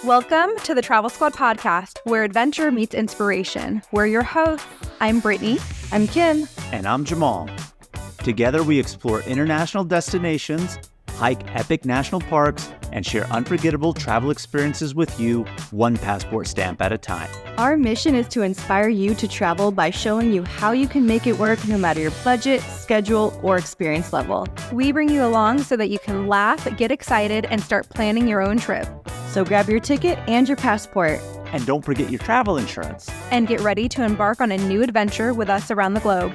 Welcome to the Travel Squad podcast, where adventure meets inspiration. We're your hosts. I'm Brittany. I'm Kim. And I'm Jamal. Together we explore international destinations, hike epic national parks, and share unforgettable travel experiences with you, one passport stamp at a time. Our mission is to inspire you to travel by showing you how you can make it work no matter your budget, schedule, or experience level. We bring you along so that you can laugh, get excited, and start planning your own trip. So grab your ticket and your passport. And don't forget your travel insurance. And get ready to embark on a new adventure with us around the globe.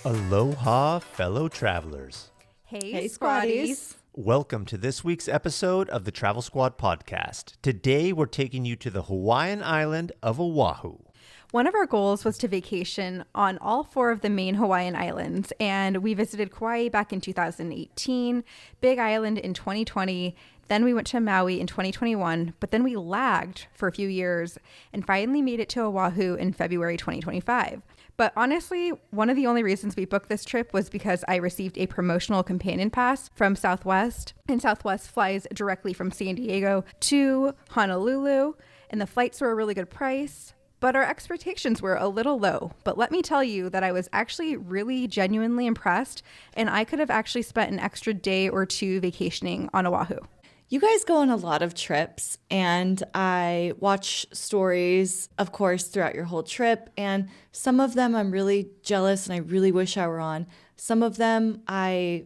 Aloha, fellow travelers. Hey, Squaddies. Welcome to this week's episode of the Travel Squad podcast. Today, we're taking you to the Hawaiian island of Oahu. One of our goals was to vacation on all 4 of the main Hawaiian islands, and we visited Kauai back in 2018, Big Island in 2020, then we went to Maui in 2021, but then we lagged for a few years and finally made it to Oahu in February 2025. But honestly, one of the only reasons we booked this trip was because I received a promotional companion pass from Southwest, and Southwest flies directly from San Diego to Honolulu, and the flights were a really good price. But our expectations were a little low. But let me tell you that I was actually really genuinely impressed, and I could have actually spent an extra day or 2 vacationing on Oahu. You guys go on a lot of trips, and I watch stories, of course, throughout your whole trip. And some of them I'm really jealous and I really wish I were on. Some of them I,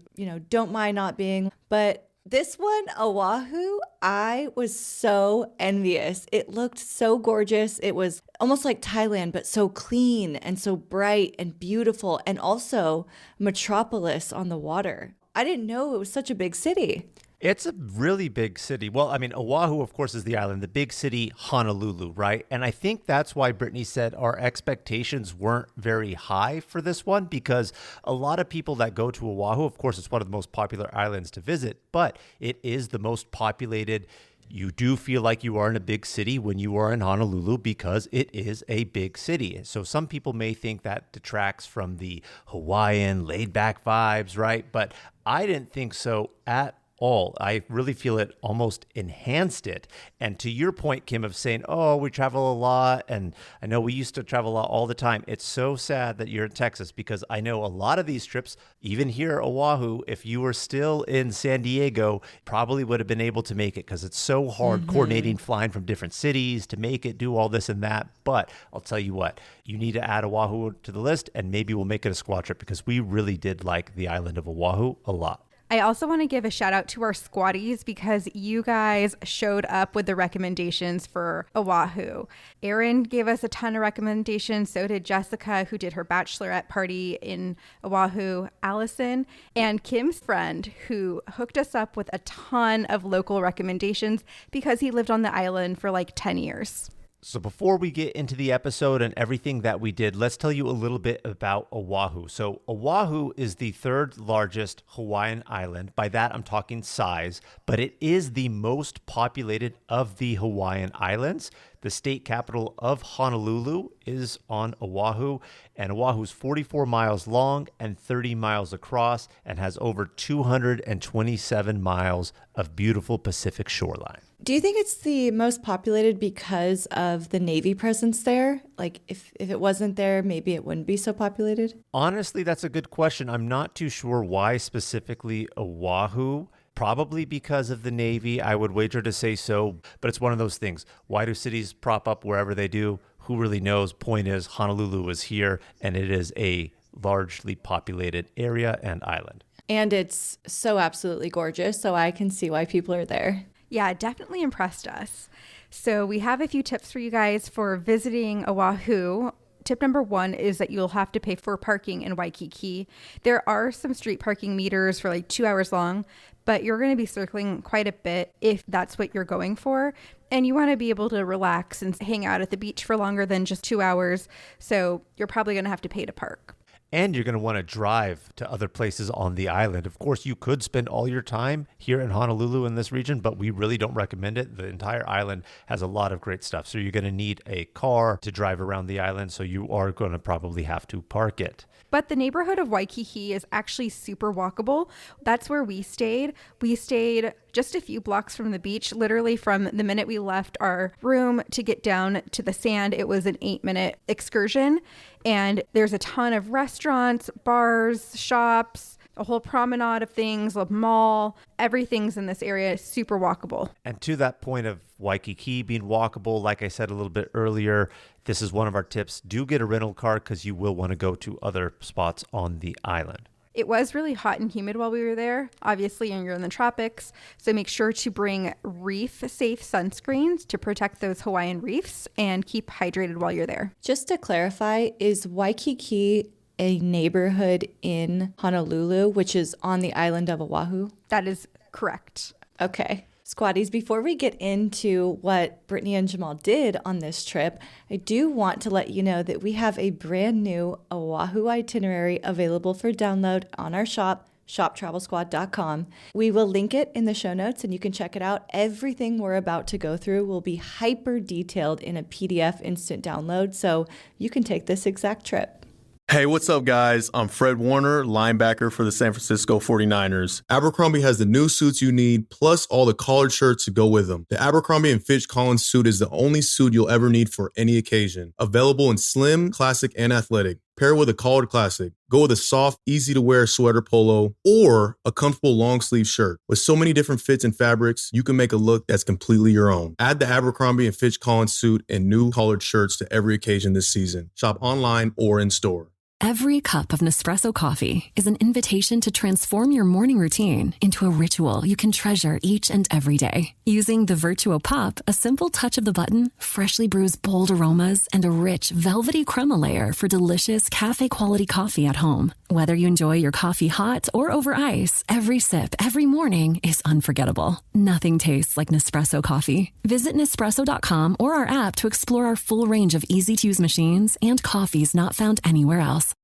don't mind not being. But this one, Oahu, I was so envious. It looked so gorgeous. It was almost like Thailand, but so clean and so bright and beautiful, and also metropolis on the water. I didn't know it was such a big city. It's a really big city. Well, Oahu, of course, is the island, the big city, Honolulu, right? And I think that's why Brittany said our expectations weren't very high for this one, because a lot of people that go to Oahu, of course, it's one of the most popular islands to visit, but it is the most populated. You do feel like you are in a big city when you are in Honolulu because it is a big city. So some people may think that detracts from the Hawaiian laid-back vibes, right? But I didn't think so at all. I really feel it almost enhanced it. And to your point, Kim, of saying, oh, we travel a lot, and I know we used to travel a lot all the time. It's so sad that you're in Texas, because I know a lot of these trips, even here, Oahu, if you were still in San Diego, probably would have been able to make it, because it's so hard coordinating flying from different cities to make it, do all this and that. But I'll tell you what, you need to add Oahu to the list, and maybe we'll make it a squad trip, because we really did like the island of Oahu a lot. I also want to give a shout out to our squaddies, because you guys showed up with the recommendations for Oahu. Erin gave us a ton of recommendations. So did Jessica, who did her bachelorette party in Oahu, Allison, and Kim's friend, who hooked us up with a ton of local recommendations because he lived on the island for like 10 years. So before we get into the episode and everything that we did, let's tell you a little bit about Oahu. So Oahu is the 3rd largest Hawaiian island. By that, I'm talking size, but it is the most populated of the Hawaiian islands. The state capital of Honolulu is on Oahu, and Oahu is 44 miles long and 30 miles across and has over 227 miles of beautiful Pacific shoreline. Do you think it's the most populated because of the Navy presence there? Like, if it wasn't there, maybe it wouldn't be so populated? Honestly, that's a good question. I'm not too sure why specifically Oahu. Probably because of the Navy, I would wager to say so. But it's one of those things. Why do cities prop up wherever they do? Who really knows? Point is, Honolulu is here, and it is a largely populated area and island. And it's so absolutely gorgeous, so I can see why people are there. Yeah, it definitely impressed us. So we have a few tips for you guys for visiting Oahu. Tip number 1 is that you'll have to pay for parking in Waikiki. There are some street parking meters for like 2 hours long, but you're going to be circling quite a bit if that's what you're going for. And you want to be able to relax and hang out at the beach for longer than just 2 hours. So you're probably going to have to pay to park. And you're going to want to drive to other places on the island. Of course, you could spend all your time here in Honolulu in this region, but we really don't recommend it. The entire island has a lot of great stuff. So you're going to need a car to drive around the island. So you are going to probably have to park it. But the neighborhood of Waikiki is actually super walkable. That's where we stayed. We stayed just a few blocks from the beach. Literally from the minute we left our room to get down to the sand, it was an 8-minute excursion. And there's a ton of restaurants, bars, shops, a whole promenade of things, a mall, everything's in this area, super walkable. And to that point of Waikiki being walkable, like I said a little bit earlier, this is one of our tips. Do get a rental car because you will want to go to other spots on the island. It was really hot and humid while we were there. Obviously, you're in the tropics, so make sure to bring reef-safe sunscreens to protect those Hawaiian reefs and keep hydrated while you're there. Just to clarify, is Waikiki a neighborhood in Honolulu, which is on the island of Oahu? That is correct. Okay. Squatties, before we get into what Brittany and Jamal did on this trip, I do want to let you know that we have a brand new Oahu itinerary available for download on our shop, shoptravelsquad.com. We will link it in the show notes and you can check it out. Everything we're about to go through will be hyper detailed in a PDF instant download, so you can take this exact trip. Hey, what's up, guys? I'm Fred Warner, linebacker for the San Francisco 49ers. Abercrombie has the new suits you need, plus all the collared shirts to go with them. The Abercrombie & Fitch Collins suit is the only suit you'll ever need for any occasion. Available in slim, classic, and athletic. Pair with a collared classic. Go with a soft, easy-to-wear sweater polo or a comfortable long-sleeve shirt. With so many different fits and fabrics, you can make a look that's completely your own. Add the Abercrombie & Fitch Collins suit and new collared shirts to every occasion this season. Shop online or in store. Every cup of Nespresso coffee is an invitation to transform your morning routine into a ritual you can treasure each and every day. Using the Virtuo Pup, a simple touch of the button freshly brews bold aromas and a rich, velvety crema layer for delicious cafe-quality coffee at home. Whether you enjoy your coffee hot or over ice, every sip, every morning is unforgettable. Nothing tastes like Nespresso coffee. Visit Nespresso.com or our app to explore our full range of easy-to-use machines and coffees not found anywhere else.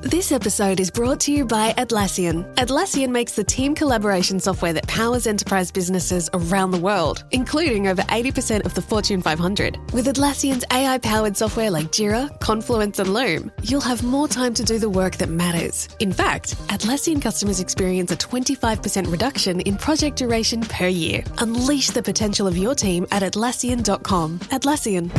This episode is brought to you by Atlassian. Atlassian makes the team collaboration software that powers enterprise businesses around the world, including over 80% of the Fortune 500. With Atlassian's AI-powered software like Jira, Confluence, and Loom, you'll have more time to do the work that matters. In fact, Atlassian customers experience a 25% reduction in project duration per year. Unleash the potential of your team at Atlassian.com. Atlassian.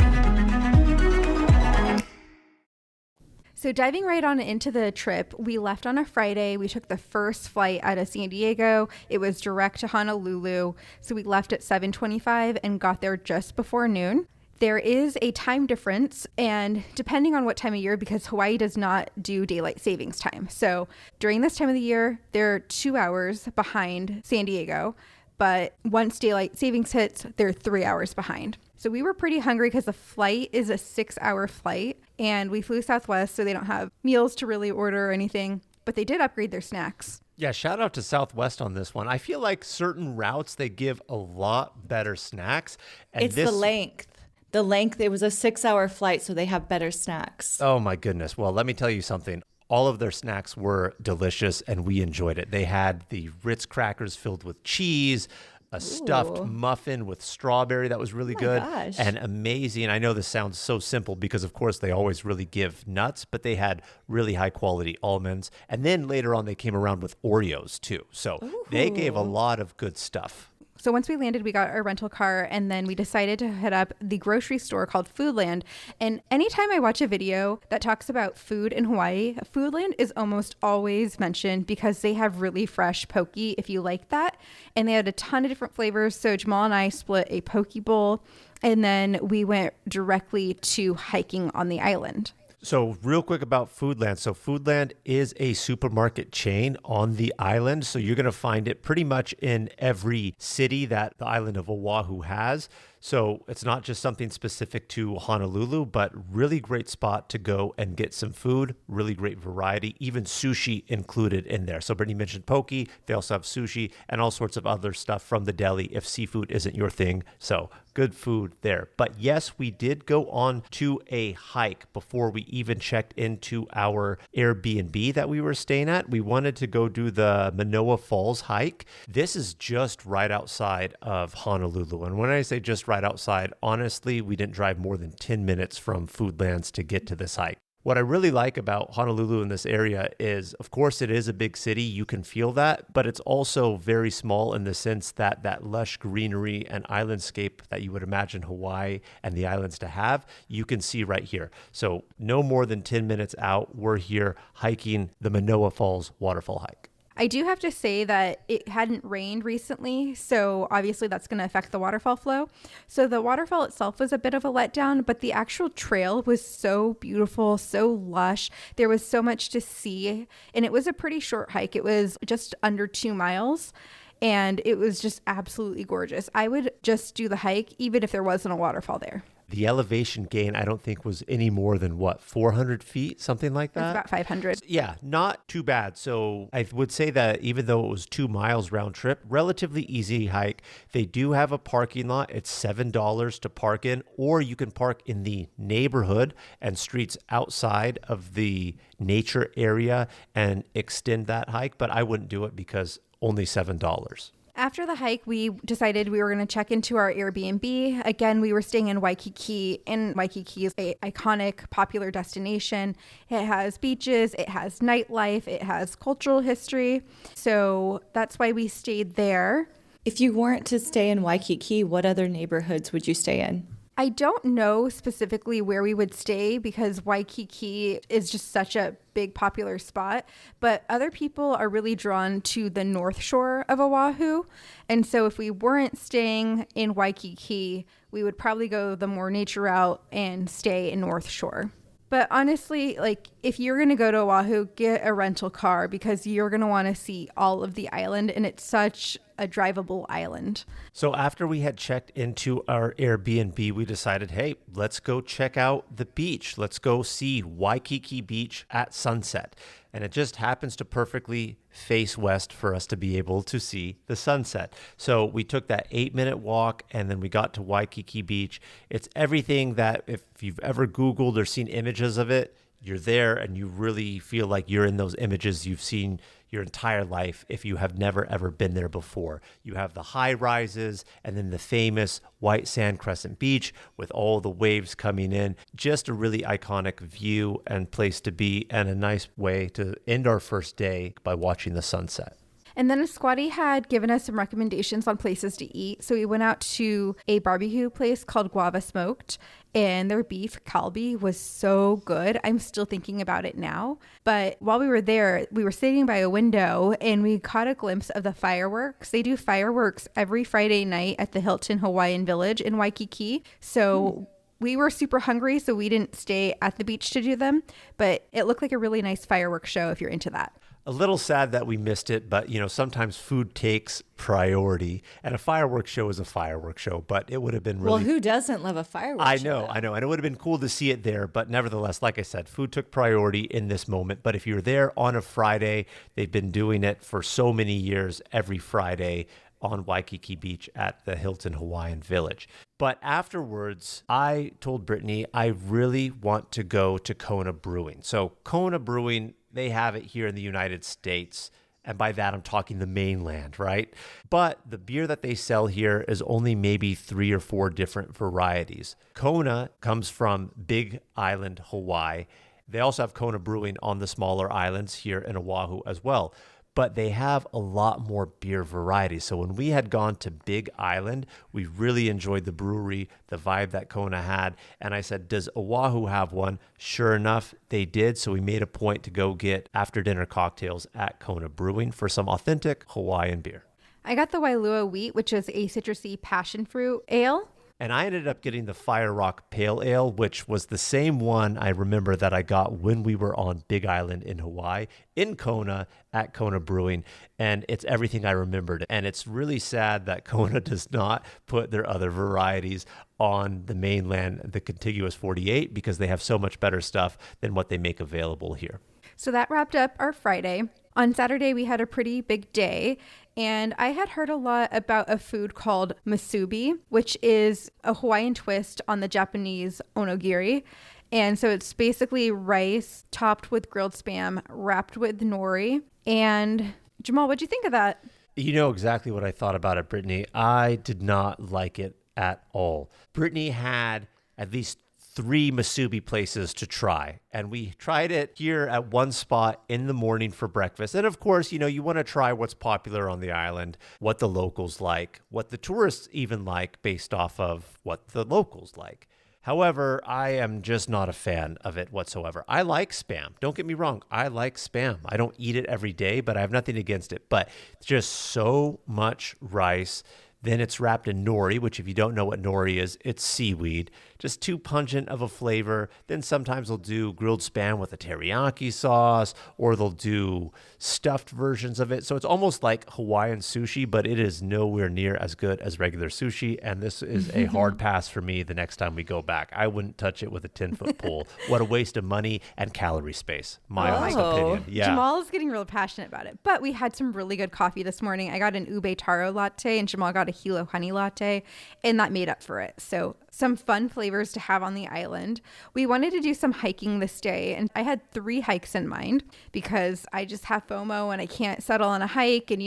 So diving right on into the trip, we left on a Friday. We took the first flight out of San Diego. It was direct to Honolulu. So we left at 7:25 and got there just before noon. There is a time difference, and depending on what time of year, because Hawaii does not do daylight savings time. So during this time of the year, they're 2 hours behind San Diego. But once daylight savings hits, they're 3 hours behind. So we were pretty hungry because the flight is a 6-hour flight and we flew Southwest, so they don't have meals to really order or anything, but they did upgrade their snacks. Yeah, shout out to Southwest on this one. I feel like certain routes, they give a lot better snacks. And It's the length. The length, it was a 6-hour flight, so they have better snacks. Oh my goodness. Well, let me tell you something. All of their snacks were delicious and we enjoyed it. They had the Ritz crackers filled with cheese, a stuffed muffin with strawberry that was really good and amazing. I know this sounds so simple because, of course, they always really give nuts, but they had really high quality almonds. And then later on, they came around with Oreos too. So they gave a lot of good stuff. So once we landed, we got our rental car and then we decided to hit up the grocery store called Foodland. And anytime I watch a video that talks about food in Hawaii, Foodland is almost always mentioned because they have really fresh poke if you like that. And they had a ton of different flavors. So Jamal and I split a poke bowl and then we went directly to hiking on the island. So real quick about Foodland. So Foodland is a supermarket chain on the island. So you're going to find it pretty much in every city that the island of Oahu has. So it's not just something specific to Honolulu, but really great spot to go and get some food, really great variety, even sushi included in there. So Brittany mentioned poke, they also have sushi and all sorts of other stuff from the deli if seafood isn't your thing. So good food there. But yes, we did go on to a hike before we even checked into our Airbnb that we were staying at. We wanted to go do the Manoa Falls hike. This is just right outside of Honolulu. And when I say just right outside, honestly, we didn't drive more than 10 minutes from Foodlands to get to this hike. What I really like about Honolulu in this area is, of course, it is a big city. You can feel that, but it's also very small in the sense that that lush greenery and islandscape that you would imagine Hawaii and the islands to have, you can see right here. So no more than 10 minutes out, we're here hiking the Manoa Falls waterfall hike. I do have to say that it hadn't rained recently, so obviously that's going to affect the waterfall flow. So the waterfall itself was a bit of a letdown, but the actual trail was so beautiful, so lush. There was so much to see, and it was a pretty short hike. It was just under 2 miles, and it was just absolutely gorgeous. I would just do the hike even if there wasn't a waterfall there. The elevation gain, I don't think was any more than 400 feet, something like that? It's about 500. Yeah, not too bad. So I would say that even though it was 2 miles round trip, relatively easy hike. They do have a parking lot. It's $7 to park in, or you can park in the neighborhood and streets outside of the nature area and extend that hike. But I wouldn't do it because only $7. After the hike, we decided we were going to check into our Airbnb. Again, we were staying in Waikiki, and Waikiki is an iconic, popular destination. It has beaches, it has nightlife, it has cultural history. So that's why we stayed there. If you weren't to stay in Waikiki, what other neighborhoods would you stay in? I don't know specifically where we would stay because Waikiki is just such a big popular spot, but other people are really drawn to the North Shore of Oahu. And so if we weren't staying in Waikiki, we would probably go the more nature route and stay in North Shore. But honestly, like if you're going to go to Oahu, get a rental car because you're going to want to see all of the island, and it's such a drivable island. So after we had checked into our Airbnb, we decided, hey, let's go check out the beach. Let's go see Waikiki Beach at sunset. And it just happens to perfectly face west for us to be able to see the sunset. So we took that 8-minute walk and then we got to Waikiki Beach. It's everything that if you've ever Googled or seen images of it, you're there and you really feel like you're in those images you've seen your entire life if you have never ever been there before. You have the high rises and then the famous white sand crescent beach with all the waves coming in. Just a really iconic view and place to be, and a nice way to end our first day by watching the sunset. And then Squatty had given us some recommendations on places to eat. So we went out to a barbecue place called Guava Smoked, and their beef kalbi was so good. I'm still thinking about it now. But while we were there, we were sitting by a window and we caught a glimpse of the fireworks. They do fireworks every Friday night at the Hilton Hawaiian Village in Waikiki. So we were super hungry, so we didn't stay at the beach to do them. But it looked like a really nice fireworks show if you're into that. A little sad that we missed it, but sometimes food takes priority, and a fireworks show is a fireworks show, but it would have been really... Well, who doesn't love a fireworks show? I know, and it would have been cool to see it there, but nevertheless, like I said, food took priority in this moment. But if you're there on a Friday, they've been doing it for so many years, every Friday on Waikiki Beach at the Hilton Hawaiian Village. But afterwards, I told Brittany I really want to go to Kona Brewing. So Kona Brewing, they have it here in the United States. And by that, I'm talking the mainland, right? But the beer that they sell here is only maybe 3 or 4 different varieties. Kona comes from Big Island, Hawaii. They also have Kona Brewing on the smaller islands here in Oahu as well. But they have a lot more beer varieties. So when we had gone to Big Island, we really enjoyed the brewery, the vibe that Kona had. And I said, does Oahu have one? Sure enough, they did. So we made a point to go get after dinner cocktails at Kona Brewing for some authentic Hawaiian beer. I got the Wailua Wheat, which is a citrusy passion fruit ale. And I ended up getting the Fire Rock Pale Ale, which was the same one I remember that I got when we were on Big Island in Hawaii, in Kona, at Kona Brewing. And it's everything I remembered. And it's really sad that Kona does not put their other varieties on the mainland, the contiguous 48, because they have so much better stuff than what they make available here. So that wrapped up our Friday. On Saturday, we had a pretty big day, and I had heard a lot about a food called musubi, which is a Hawaiian twist on the Japanese onigiri. And so it's basically rice topped with grilled Spam, wrapped with nori. And Jamal, what'd you think of that? You know exactly what I thought about it, Brittany. I did not like it at all. Brittany had at least 3 musubi places to try. And we tried it here at one spot in the morning for breakfast. And of course, you want to try what's popular on the island, what the locals like, what the tourists even like based off of what the locals like. However, I am just not a fan of it whatsoever. I like Spam. Don't get me wrong. I like Spam. I don't eat it every day, but I have nothing against it. But just so much rice. Then it's wrapped in nori, which if you don't know what nori is, it's seaweed. Just too pungent of a flavor. Then sometimes they'll do grilled Spam with a teriyaki sauce, or they'll do stuffed versions of it. So it's almost like Hawaiian sushi, but it is nowhere near as good as regular sushi. And this is a hard pass for me the next time we go back. I wouldn't touch it with a 10-foot pole. What a waste of money and calorie space. My honest opinion. Yeah. Jamal is getting real passionate about it. But we had some really good coffee this morning. I got an ube taro latte and Jamal got a Hilo honey latte, and that made up for it. So some fun flavors to have on the island. We wanted to do some hiking this day, and I had 3 hikes in mind because I just have FOMO and I can't settle on a hike. And,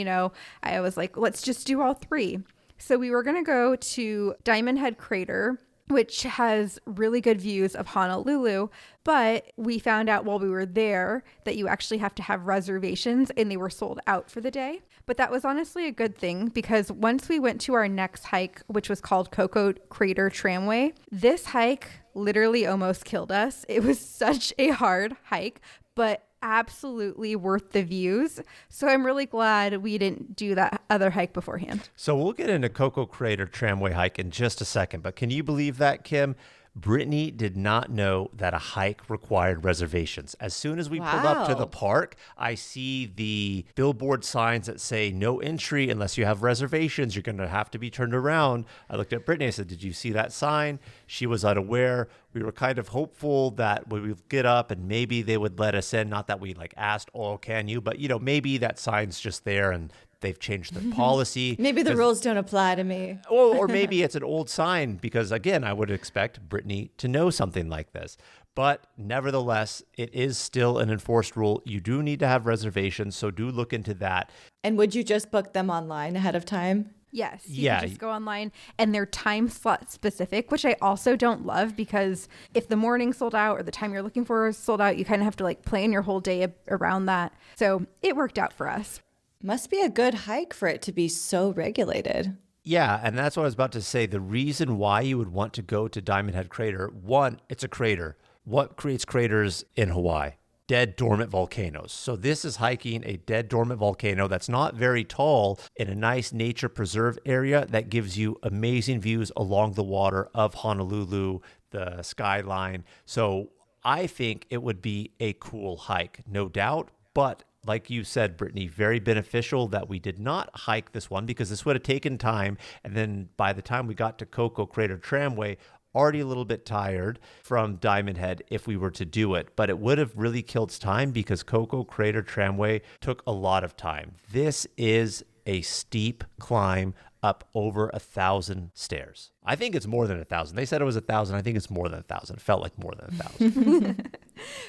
I was like, let's just do all 3. So we were going to go to Diamond Head Crater, which has really good views of Honolulu. But we found out while we were there that you actually have to have reservations, and they were sold out for the day. But that was honestly a good thing, because once we went to our next hike, which was called Koko Crater Tramway, this hike literally almost killed us. It was such a hard hike, but absolutely worth the views. So I'm really glad we didn't do that other hike beforehand. So we'll get into Koko Crater Tramway hike in just a second, but can you believe that, Kim? Brittany did not know that a hike required reservations. As soon as we pulled up to the park, I see the billboard signs that say no entry unless you have reservations. You're going to have to be turned around. I looked at Brittany. I said, did you see that sign? She was unaware. We were kind of hopeful that we would get up and maybe they would let us in. Not that we asked, oh, can you? But, maybe that sign's just there and they've changed their policy. Maybe the rules don't apply to me. Or maybe it's an old sign because, again, I would expect Brittany to know something like this. But nevertheless, it is still an enforced rule. You do need to have reservations, so do look into that. And would you just book them online ahead of time? Yes. You can just go online, and they're time slot specific, which I also don't love, because if the morning sold out or the time you're looking for is sold out, you kind of have to plan your whole day around that. So it worked out for us. Must be a good hike for it to be so regulated. Yeah, and that's what I was about to say. The reason why you would want to go to Diamond Head Crater, one, it's a crater. What creates craters in Hawaii? Dead, dormant volcanoes. So this is hiking a dead, dormant volcano that's not very tall in a nice nature preserve area that gives you amazing views along the water of Honolulu, the skyline. So I think it would be a cool hike, no doubt, but like you said, Brittany, very beneficial that we did not hike this one, because this would have taken time. And then by the time we got to Koko Crater Tramway, already a little bit tired from Diamond Head if we were to do it. But it would have really killed time because Koko Crater Tramway took a lot of time. This is a steep climb up over 1,000 stairs. I think it's more than 1,000. They said it was 1,000. I think it's more than 1,000. It felt like more than 1,000.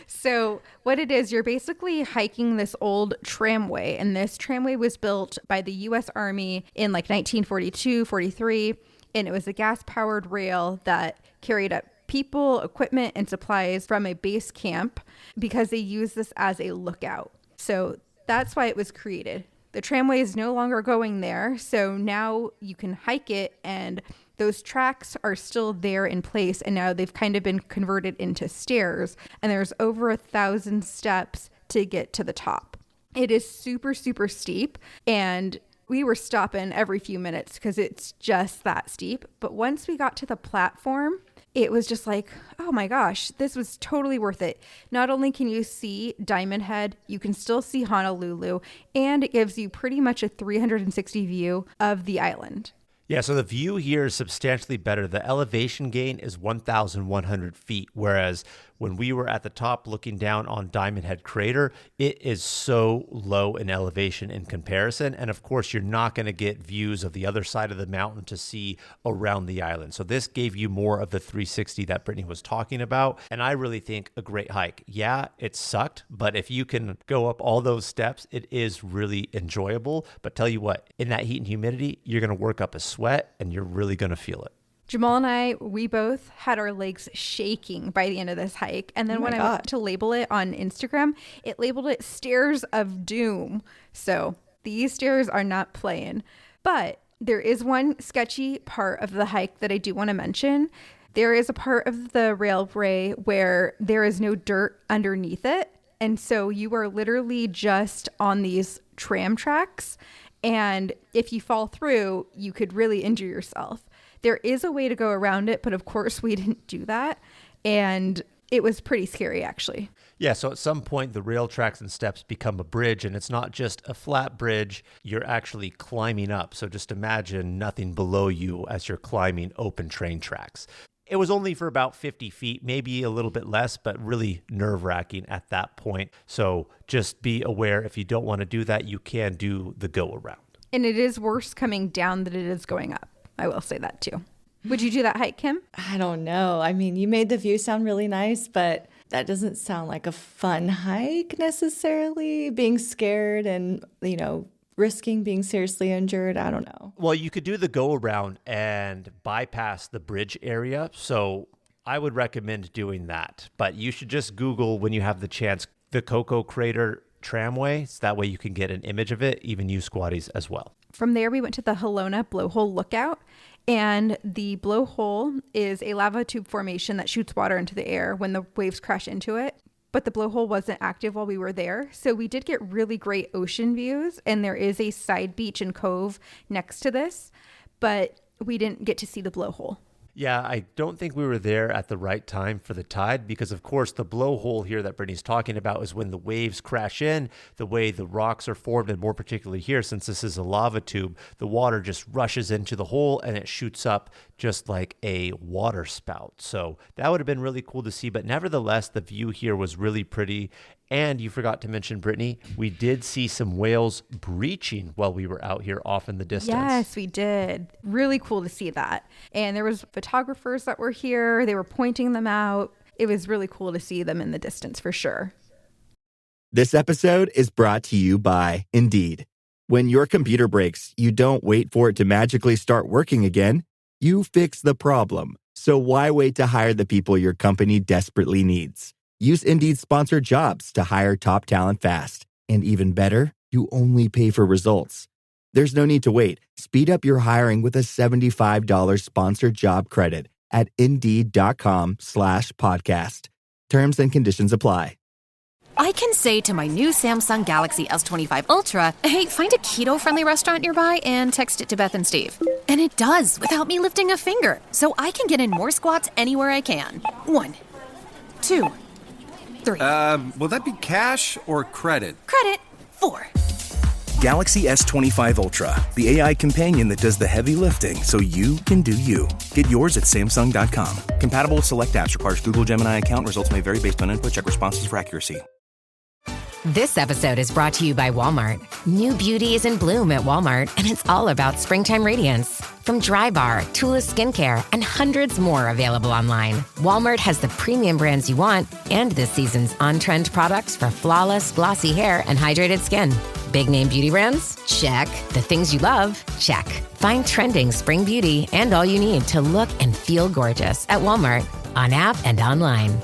So what it is, you're basically hiking this old tramway, and this tramway was built by the U.S. Army in 1942, 43, and it was a gas-powered rail that carried up people, equipment, and supplies from a base camp because they used this as a lookout. So that's why it was created. The tramway is no longer going there, so now you can hike it, and those tracks are still there in place, and now they've kind of been converted into stairs, and there's over 1,000 steps to get to the top. It is super, super steep, and we were stopping every few minutes because it's just that steep. But once we got to the platform, it was just like, oh my gosh, this was totally worth it. Not only can you see Diamond Head, you can still see Honolulu, and it gives you pretty much a 360 view of the island. Yeah, so the view here is substantially better. The elevation gain is 1,100 feet, whereas when we were at the top looking down on Diamond Head Crater, it is so low in elevation in comparison. And of course, you're not going to get views of the other side of the mountain to see around the island. So this gave you more of the 360 that Brittany was talking about. And I really think a great hike. Yeah, it sucked, but if you can go up all those steps, it is really enjoyable. But tell you what, in that heat and humidity, you're going to work up a sweat and you're really going to feel it. Jamal and I, we both had our legs shaking by the end of this hike. And then when I went to label it on Instagram, it labeled it Stairs of Doom. So these stairs are not playing. But there is one sketchy part of the hike that I do want to mention. There is a part of the railway where there is no dirt underneath it. And so you are literally just on these tram tracks. And if you fall through, you could really injure yourself. There is a way to go around it, but of course we didn't do that. And it was pretty scary, actually. Yeah, so at some point, the rail tracks and steps become a bridge, and it's not just a flat bridge. You're actually climbing up. So just imagine nothing below you as you're climbing open train tracks. It was only for about 50 feet, maybe a little bit less, but really nerve-wracking at that point. So just be aware, if you don't want to do that, you can do the go-around. And it is worse coming down than it is going up. I will say that too. Would you do that hike, Kim? I don't know. I mean, you made the view sound really nice, but that doesn't sound like a fun hike necessarily. Being scared and, risking being seriously injured. I don't know. Well, you could do the go around and bypass the bridge area. So I would recommend doing that. But you should just Google, when you have the chance, the Koko Crater Tramway. So that way you can get an image of it, even you squatties as well. From there, we went to the Halona Blowhole Lookout. And the blowhole is a lava tube formation that shoots water into the air when the waves crash into it. But the blowhole wasn't active while we were there. So we did get really great ocean views. And there is a side beach and cove next to this. But we didn't get to see the blowhole. Yeah, I don't think we were there at the right time for the tide because, of course, the blowhole here that Brittany's talking about is when the waves crash in, the way the rocks are formed, and more particularly here, since this is a lava tube, the water just rushes into the hole and it shoots up just like a water spout. So that would have been really cool to see, but nevertheless, the view here was really pretty. And you forgot to mention, Brittany, we did see some whales breaching while we were out here off in the distance. Yes, we did. Really cool to see that. And there was photographers that were here. They were pointing them out. It was really cool to see them in the distance for sure. This episode is brought to you by Indeed. When your computer breaks, you don't wait for it to magically start working again. You fix the problem. So why wait to hire the people your company desperately needs? Use Indeed sponsored jobs to hire top talent fast. And even better, you only pay for results. There's no need to wait. Speed up your hiring with a $75 sponsored job credit at Indeed.com/podcast. Terms and conditions apply. I can say to my new Samsung Galaxy S25 Ultra, hey, find a keto-friendly restaurant nearby and text it to Beth and Steve. And it does without me lifting a finger. So I can get in more squats anywhere I can. 1, 2, 3. Will that be cash or credit? Credit. 4. Galaxy S25 Ultra, the AI companion that does the heavy lifting so you can do you. Get yours at Samsung.com. Compatible with select apps. Requires Google Gemini account. Results may vary based on input. Check responses for accuracy. This episode is brought to you by Walmart. New beauty is in bloom at Walmart, and it's all about springtime radiance. From Drybar, Tula Skincare, and hundreds more available online, Walmart has the premium brands you want and this season's on-trend products for flawless, glossy hair and hydrated skin. Big name beauty brands? Check. The things you love? Check. Find trending spring beauty and all you need to look and feel gorgeous at Walmart, on app and online.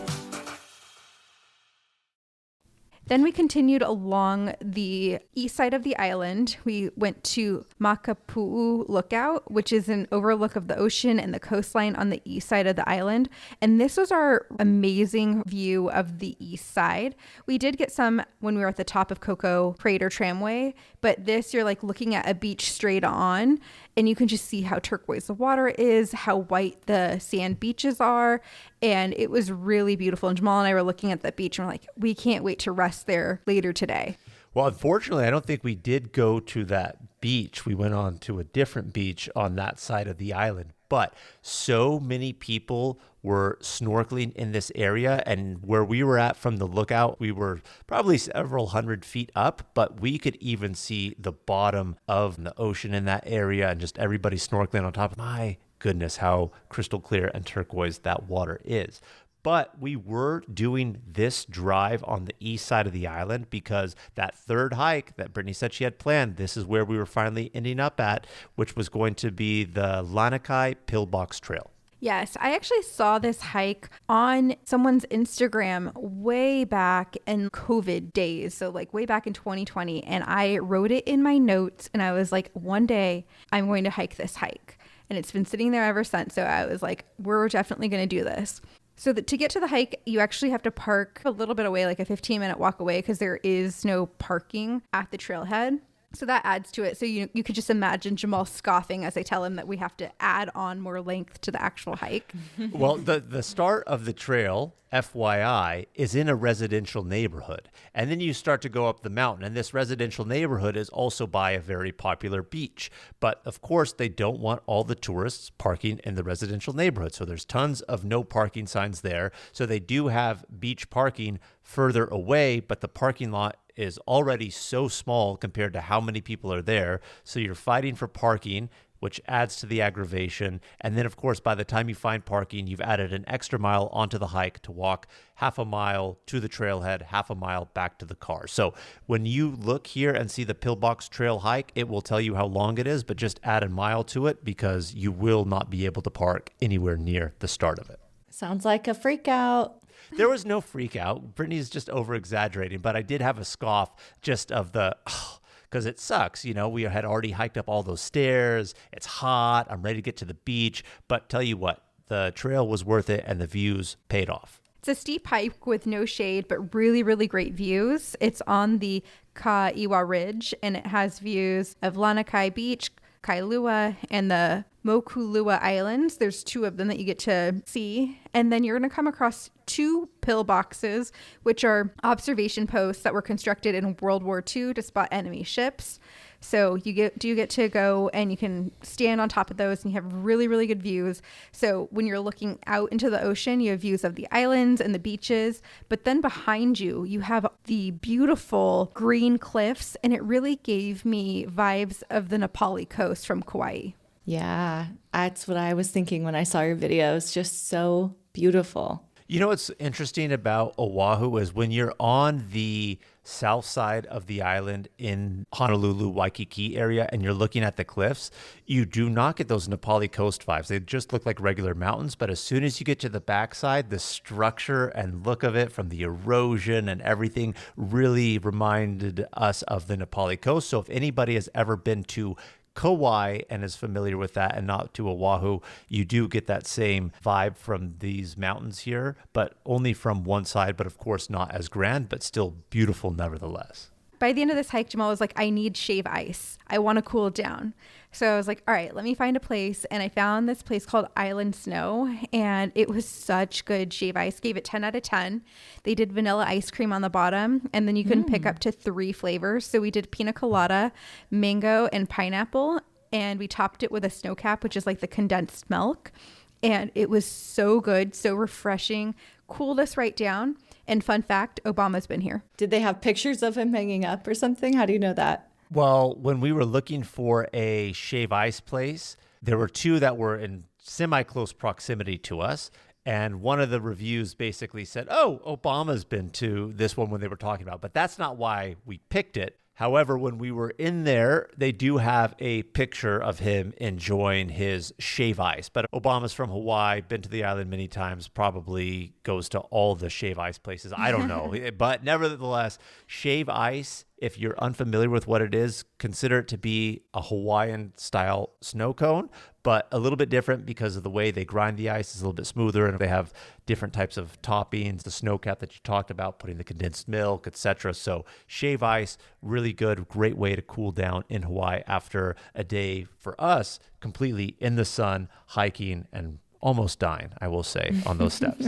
Then we continued along the east side of the island. We went to Makapu'u Lookout, which is an overlook of the ocean and the coastline on the east side of the island. And this was our amazing view of the east side. We did get some when we were at the top of Koko Crater Tramway, but this, you're like looking at a beach straight on, and you can just see how turquoise the water is, how white the sand beaches are. And it was really beautiful. And Jamal and I were looking at that beach and we're like, we can't wait to rest there later today. Well, unfortunately, I don't think we did go to that beach. We went on to a different beach on that side of the island. But so many people were snorkeling in this area. And where we were at from the lookout, we were probably several hundred feet up, but we could even see the bottom of the ocean in that area and just everybody snorkeling on top of my goodness, how crystal clear and turquoise that water is. But we were doing this drive on the east side of the island because that third hike that Brittany said she had planned, this is where we were finally ending up at, which was going to be the Lanikai Pillbox Trail. Yes, I actually saw this hike on someone's Instagram way back in COVID days. So like way back in 2020. And I wrote it in my notes and I was like, one day I'm going to hike this hike. And it's been sitting there ever since. So I was like, we're definitely going to do this. So to get to the hike, you actually have to park a little bit away, like a 15-minute walk away, because there is no parking at the trailhead. So that adds to it. So you could just imagine Jamal scoffing as I tell him that we have to add on more length to the actual hike. Well, the start of the trail, FYI, is in a residential neighborhood. And then you start to go up the mountain. And this residential neighborhood is also by a very popular beach. But of course, they don't want all the tourists parking in the residential neighborhood. So there's tons of no parking signs there. So they do have beach parking further away, but the parking lot is already so small compared to how many people are there. So you're fighting for parking, which adds to the aggravation. And then, of course, by the time you find parking, you've added an extra mile onto the hike to walk half a mile to the trailhead, half a mile back to the car. So when you look here and see the Pillbox Trail hike, it will tell you how long it is, but just add a mile to it because you will not be able to park anywhere near the start of it. Sounds like a freak out. There was no freak out. Brittany's just over exaggerating, but I did have a scoff just of the, because it sucks. You know, we had already hiked up all those stairs. It's hot. I'm ready to get to the beach. But tell you what, the trail was worth it and the views paid off. It's a steep hike with no shade, but really, really great views. It's on the Ka'iwa Ridge and it has views of Lanikai Beach, Kailua, and the Mokulua Islands. There's two of them that you get to see. And then you're going to come across two pillboxes, which are observation posts that were constructed in World War II to spot enemy ships. So you get to go and you can stand on top of those and you have really, really good views. So when you're looking out into the ocean, you have views of the islands and the beaches. But then behind you, you have the beautiful green cliffs. And it really gave me vibes of the Nepali coast from Kauai. Yeah, that's what I was thinking when I saw your videos. Just so beautiful. You know what's interesting about Oahu is when you're on the south side of the island in Honolulu, Waikiki area, and you're looking at the cliffs, you do not get those Nepali coast vibes. They just look like regular mountains. But as soon as you get to the backside, the structure and look of it from the erosion and everything really reminded us of the Nepali coast. So if anybody has ever been to Kauai and is familiar with that and not to Oahu, you do get that same vibe from these mountains here, but only from one side, but of course not as grand, but still beautiful nevertheless. By the end of this hike, Jamal was like, I need shave ice. I want to cool down. So I was like, all right, let me find a place. And I found this place called Island Snow. And it was such good shave ice. Gave it 10 out of 10. They did vanilla ice cream on the bottom. And then you can pick up to 3 flavors. So we did pina colada, mango, and pineapple. And we topped it with a snow cap, which is like the condensed milk. And it was so good, so refreshing, cooled us right down. And fun fact, Obama's been here. Did they have pictures of him hanging up or something? How do you know that? Well, when we were looking for a shave ice place, there were 2 that were in semi-close proximity to us. And one of the reviews basically said, oh, Obama's been to this one when they were talking about. But that's not why we picked it. However, when we were in there, they do have a picture of him enjoying his shave ice. But Obama's from Hawaii, been to the island many times, probably goes to all the shave ice places. I don't know. But nevertheless, shave ice, if you're unfamiliar with what it is, consider it to be a Hawaiian-style snow cone, but a little bit different because of the way they grind the ice is a little bit smoother, and they have different types of toppings, the snow cap that you talked about, putting the condensed milk, etc. So shave ice, really good, great way to cool down in Hawaii after a day for us completely in the sun, hiking, and almost dying, I will say, on those steps.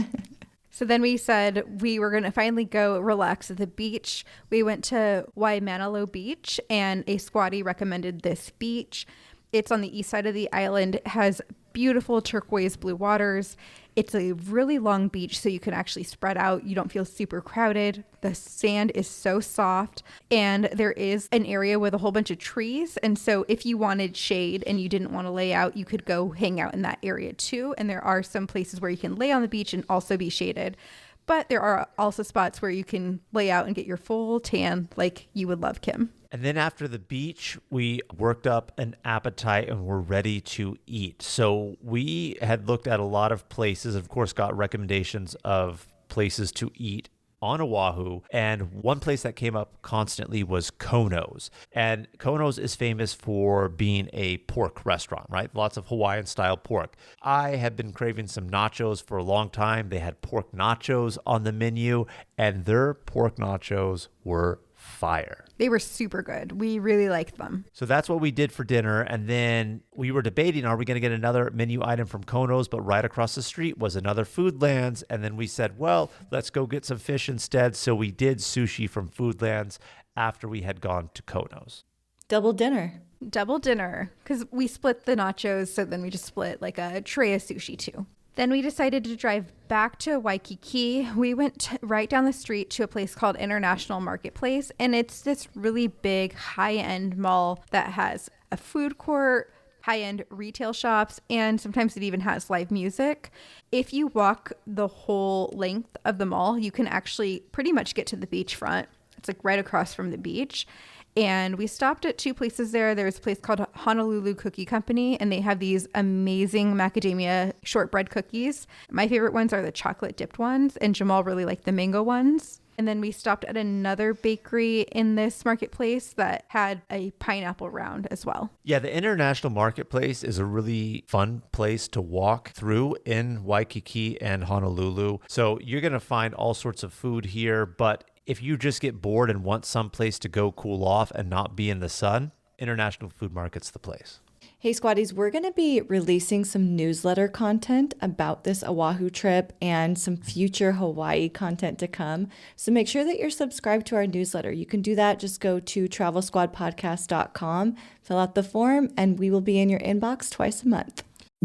So then we said we were going to finally go relax at the beach. We went to Waimanalo Beach, and a squatty recommended this beach. It's on the east side of the island. It has beautiful turquoise blue waters. It's a really long beach, so you can actually spread out. You don't feel super crowded. The sand is so soft, and there is an area with a whole bunch of trees. And so if you wanted shade and you didn't want to lay out, you could go hang out in that area too. And there are some places where you can lay on the beach and also be shaded. But there are also spots where you can lay out and get your full tan like you would love, Kim. And then after the beach, we worked up an appetite and were ready to eat. So we had looked at a lot of places, of course, got recommendations of places to eat on Oahu, and one place that came up constantly was Kono's. And Kono's is famous for being a pork restaurant, right? Lots of Hawaiian style pork. I had been craving some nachos for a long time. They had pork nachos on the menu, and their pork nachos were fire. They were super good. We really liked them. So that's what we did for dinner. And then we were debating, are we going to get another menu item from Kono's? But right across the street was another Foodland's. And then we said, well, let's go get some fish instead. So we did sushi from Foodland's after we had gone to Kono's. Double dinner. Double dinner. Because we split the nachos. So then we just split like a tray of sushi too. Then we decided to drive back to Waikiki. We went right down the street to a place called International Marketplace, and it's this really big high-end mall that has a food court, high-end retail shops, and sometimes it even has live music. If you walk the whole length of the mall, you can actually pretty much get to the beachfront. It's like right across from the beach. And we stopped at two places there. There's a place called Honolulu Cookie Company, and they have these amazing macadamia shortbread cookies. My favorite ones are the chocolate dipped ones, and Jamal really liked the mango ones. And then we stopped at another bakery in this marketplace that had a pineapple round as well. Yeah, the International Marketplace is a really fun place to walk through in Waikiki and Honolulu. So you're going to find all sorts of food here, but if you just get bored and want some place to go cool off and not be in the sun, International Food Market's the place. Hey, Squatties, we're going to be releasing some newsletter content about this Oahu trip and some future Hawaii content to come. So make sure that you're subscribed to our newsletter. You can do that. Just go to travelsquadpodcast.com, fill out the form, and we will be in your inbox twice a month.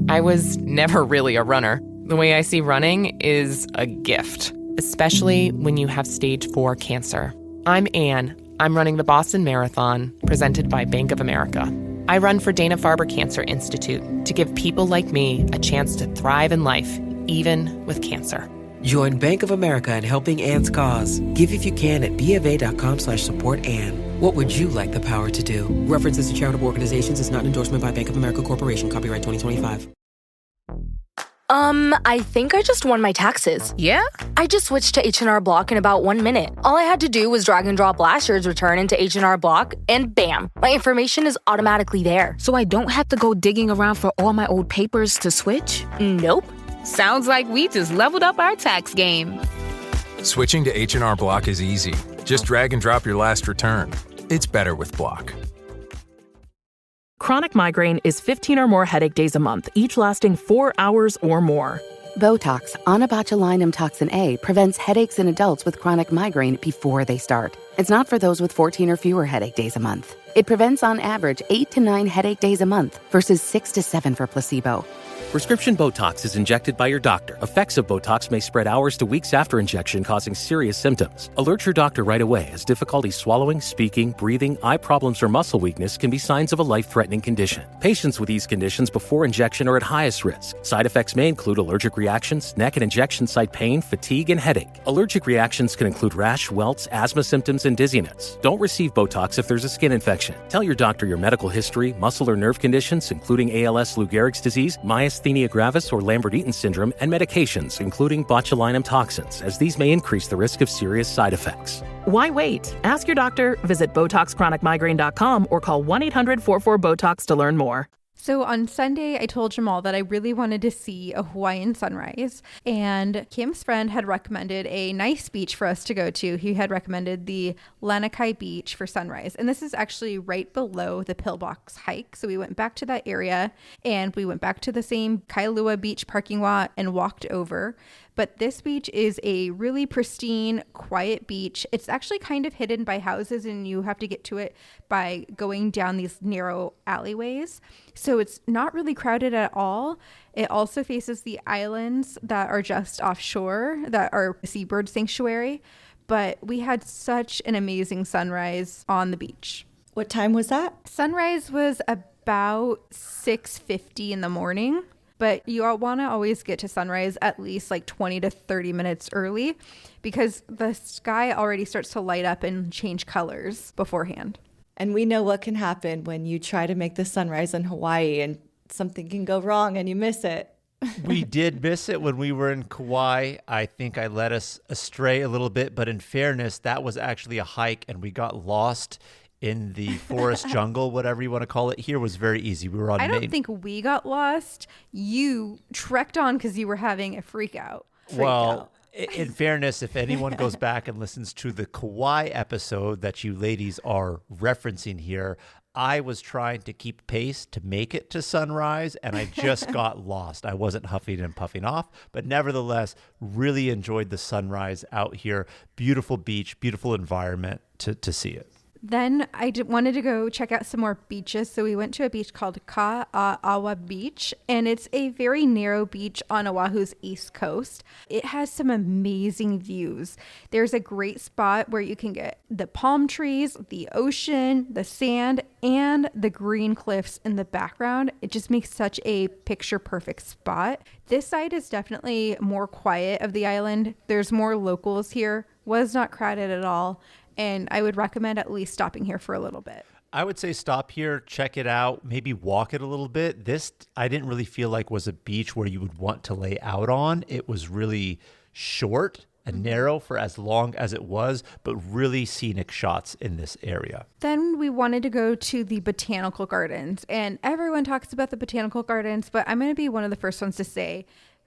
I was never really a runner. The way I see running is a gift, especially when you have stage 4 cancer. I'm Anne. I'm running the Boston Marathon, presented by Bank of America. I run for Dana-Farber Cancer Institute to give people like me a chance to thrive in life, even with cancer. Join Bank of America in helping Anne's cause. Give if you can at BofA.com/supportAnne. What would you like the power to do? References to charitable organizations is not an endorsement by Bank of America Corporation. Copyright 2025. I think I just won my taxes. Yeah? I just switched to H&R Block in about 1 minute. All I had to do was drag and drop last year's return into H&R Block, and bam, my information is automatically there. So I don't have to go digging around for all my old papers to switch? Nope. Sounds like we just leveled up our tax game. Switching to H&R Block is easy. Just drag and drop your last return. It's better with Block. Chronic migraine is 15 or more headache days a month, each lasting 4 hours or more. Botox, onabotulinum toxin A, prevents headaches in adults with chronic migraine before they start. It's not for those with 14 or fewer headache days a month. It prevents on average 8 to 9 headache days a month versus 6 to 7 for placebo. Prescription Botox is injected by your doctor. Effects of Botox may spread hours to weeks after injection, causing serious symptoms. Alert your doctor right away, as difficulty swallowing, speaking, breathing, eye problems, or muscle weakness can be signs of a life-threatening condition. Patients with these conditions before injection are at highest risk. Side effects may include allergic reactions, neck and injection site pain, fatigue, and headache. Allergic reactions can include rash, welts, asthma symptoms, and dizziness. Don't receive Botox if there's a skin infection. Tell your doctor your medical history, muscle or nerve conditions, including ALS, Lou Gehrig's disease, myasthenia gravis or Lambert-Eaton syndrome, and medications, including botulinum toxins, as these may increase the risk of serious side effects. Why wait? Ask your doctor, visit BotoxChronicMigraine.com, or call 1-800-44-BOTOX to learn more. So on Sunday, I told Jamal that I really wanted to see a Hawaiian sunrise, and Kim's friend had recommended a nice beach for us to go to. He had recommended the Lanikai Beach for sunrise, and this is actually right below the Pillbox hike. So we went back to that area, and we went back to the same Kailua Beach parking lot and walked over. But this beach is a really pristine, quiet beach. It's actually kind of hidden by houses, and you have to get to it by going down these narrow alleyways. So it's not really crowded at all. It also faces the islands that are just offshore, that are a seabird sanctuary. But we had such an amazing sunrise on the beach. What time was that? Sunrise was about 6:50 in the morning. But you want to always get to sunrise at least like 20 to 30 minutes early, because the sky already starts to light up and change colors beforehand. And we know what can happen when you try to make the sunrise in Hawaii and something can go wrong and you miss it. We did miss it when we were in Kauai. I think I led us astray a little bit, but in fairness, that was actually a hike and we got lost in the forest jungle, whatever you want to call it. Here was very easy. We were on I don't think we got lost. You trekked on because you were having a freak out. In fairness, if anyone goes back and listens to the Kauai episode that you ladies are referencing here, I was trying to keep pace to make it to sunrise, and I just got lost. I wasn't huffing and puffing off, but nevertheless, really enjoyed the sunrise out here. Beautiful beach, beautiful environment to see it. Then I wanted to go check out some more beaches. So we went to a beach called Ka'awa Beach, and it's a very narrow beach on Oahu's east coast. It has some amazing views. There's a great spot where you can get the palm trees, the ocean, the sand, and the green cliffs in the background. It just makes such a picture perfect spot. This side is definitely more quiet of the island. There's more locals here. Was not crowded at all. And I would recommend at least stopping here for a little bit. I would say stop here, check it out, maybe walk it a little bit. This, I didn't really feel like was a beach where you would want to lay out on. It was really short and narrow for as long as it was, but really scenic shots in this area. Then we wanted to go to the botanical gardens. And everyone talks about the botanical gardens, but I'm going to be one of the first ones to say,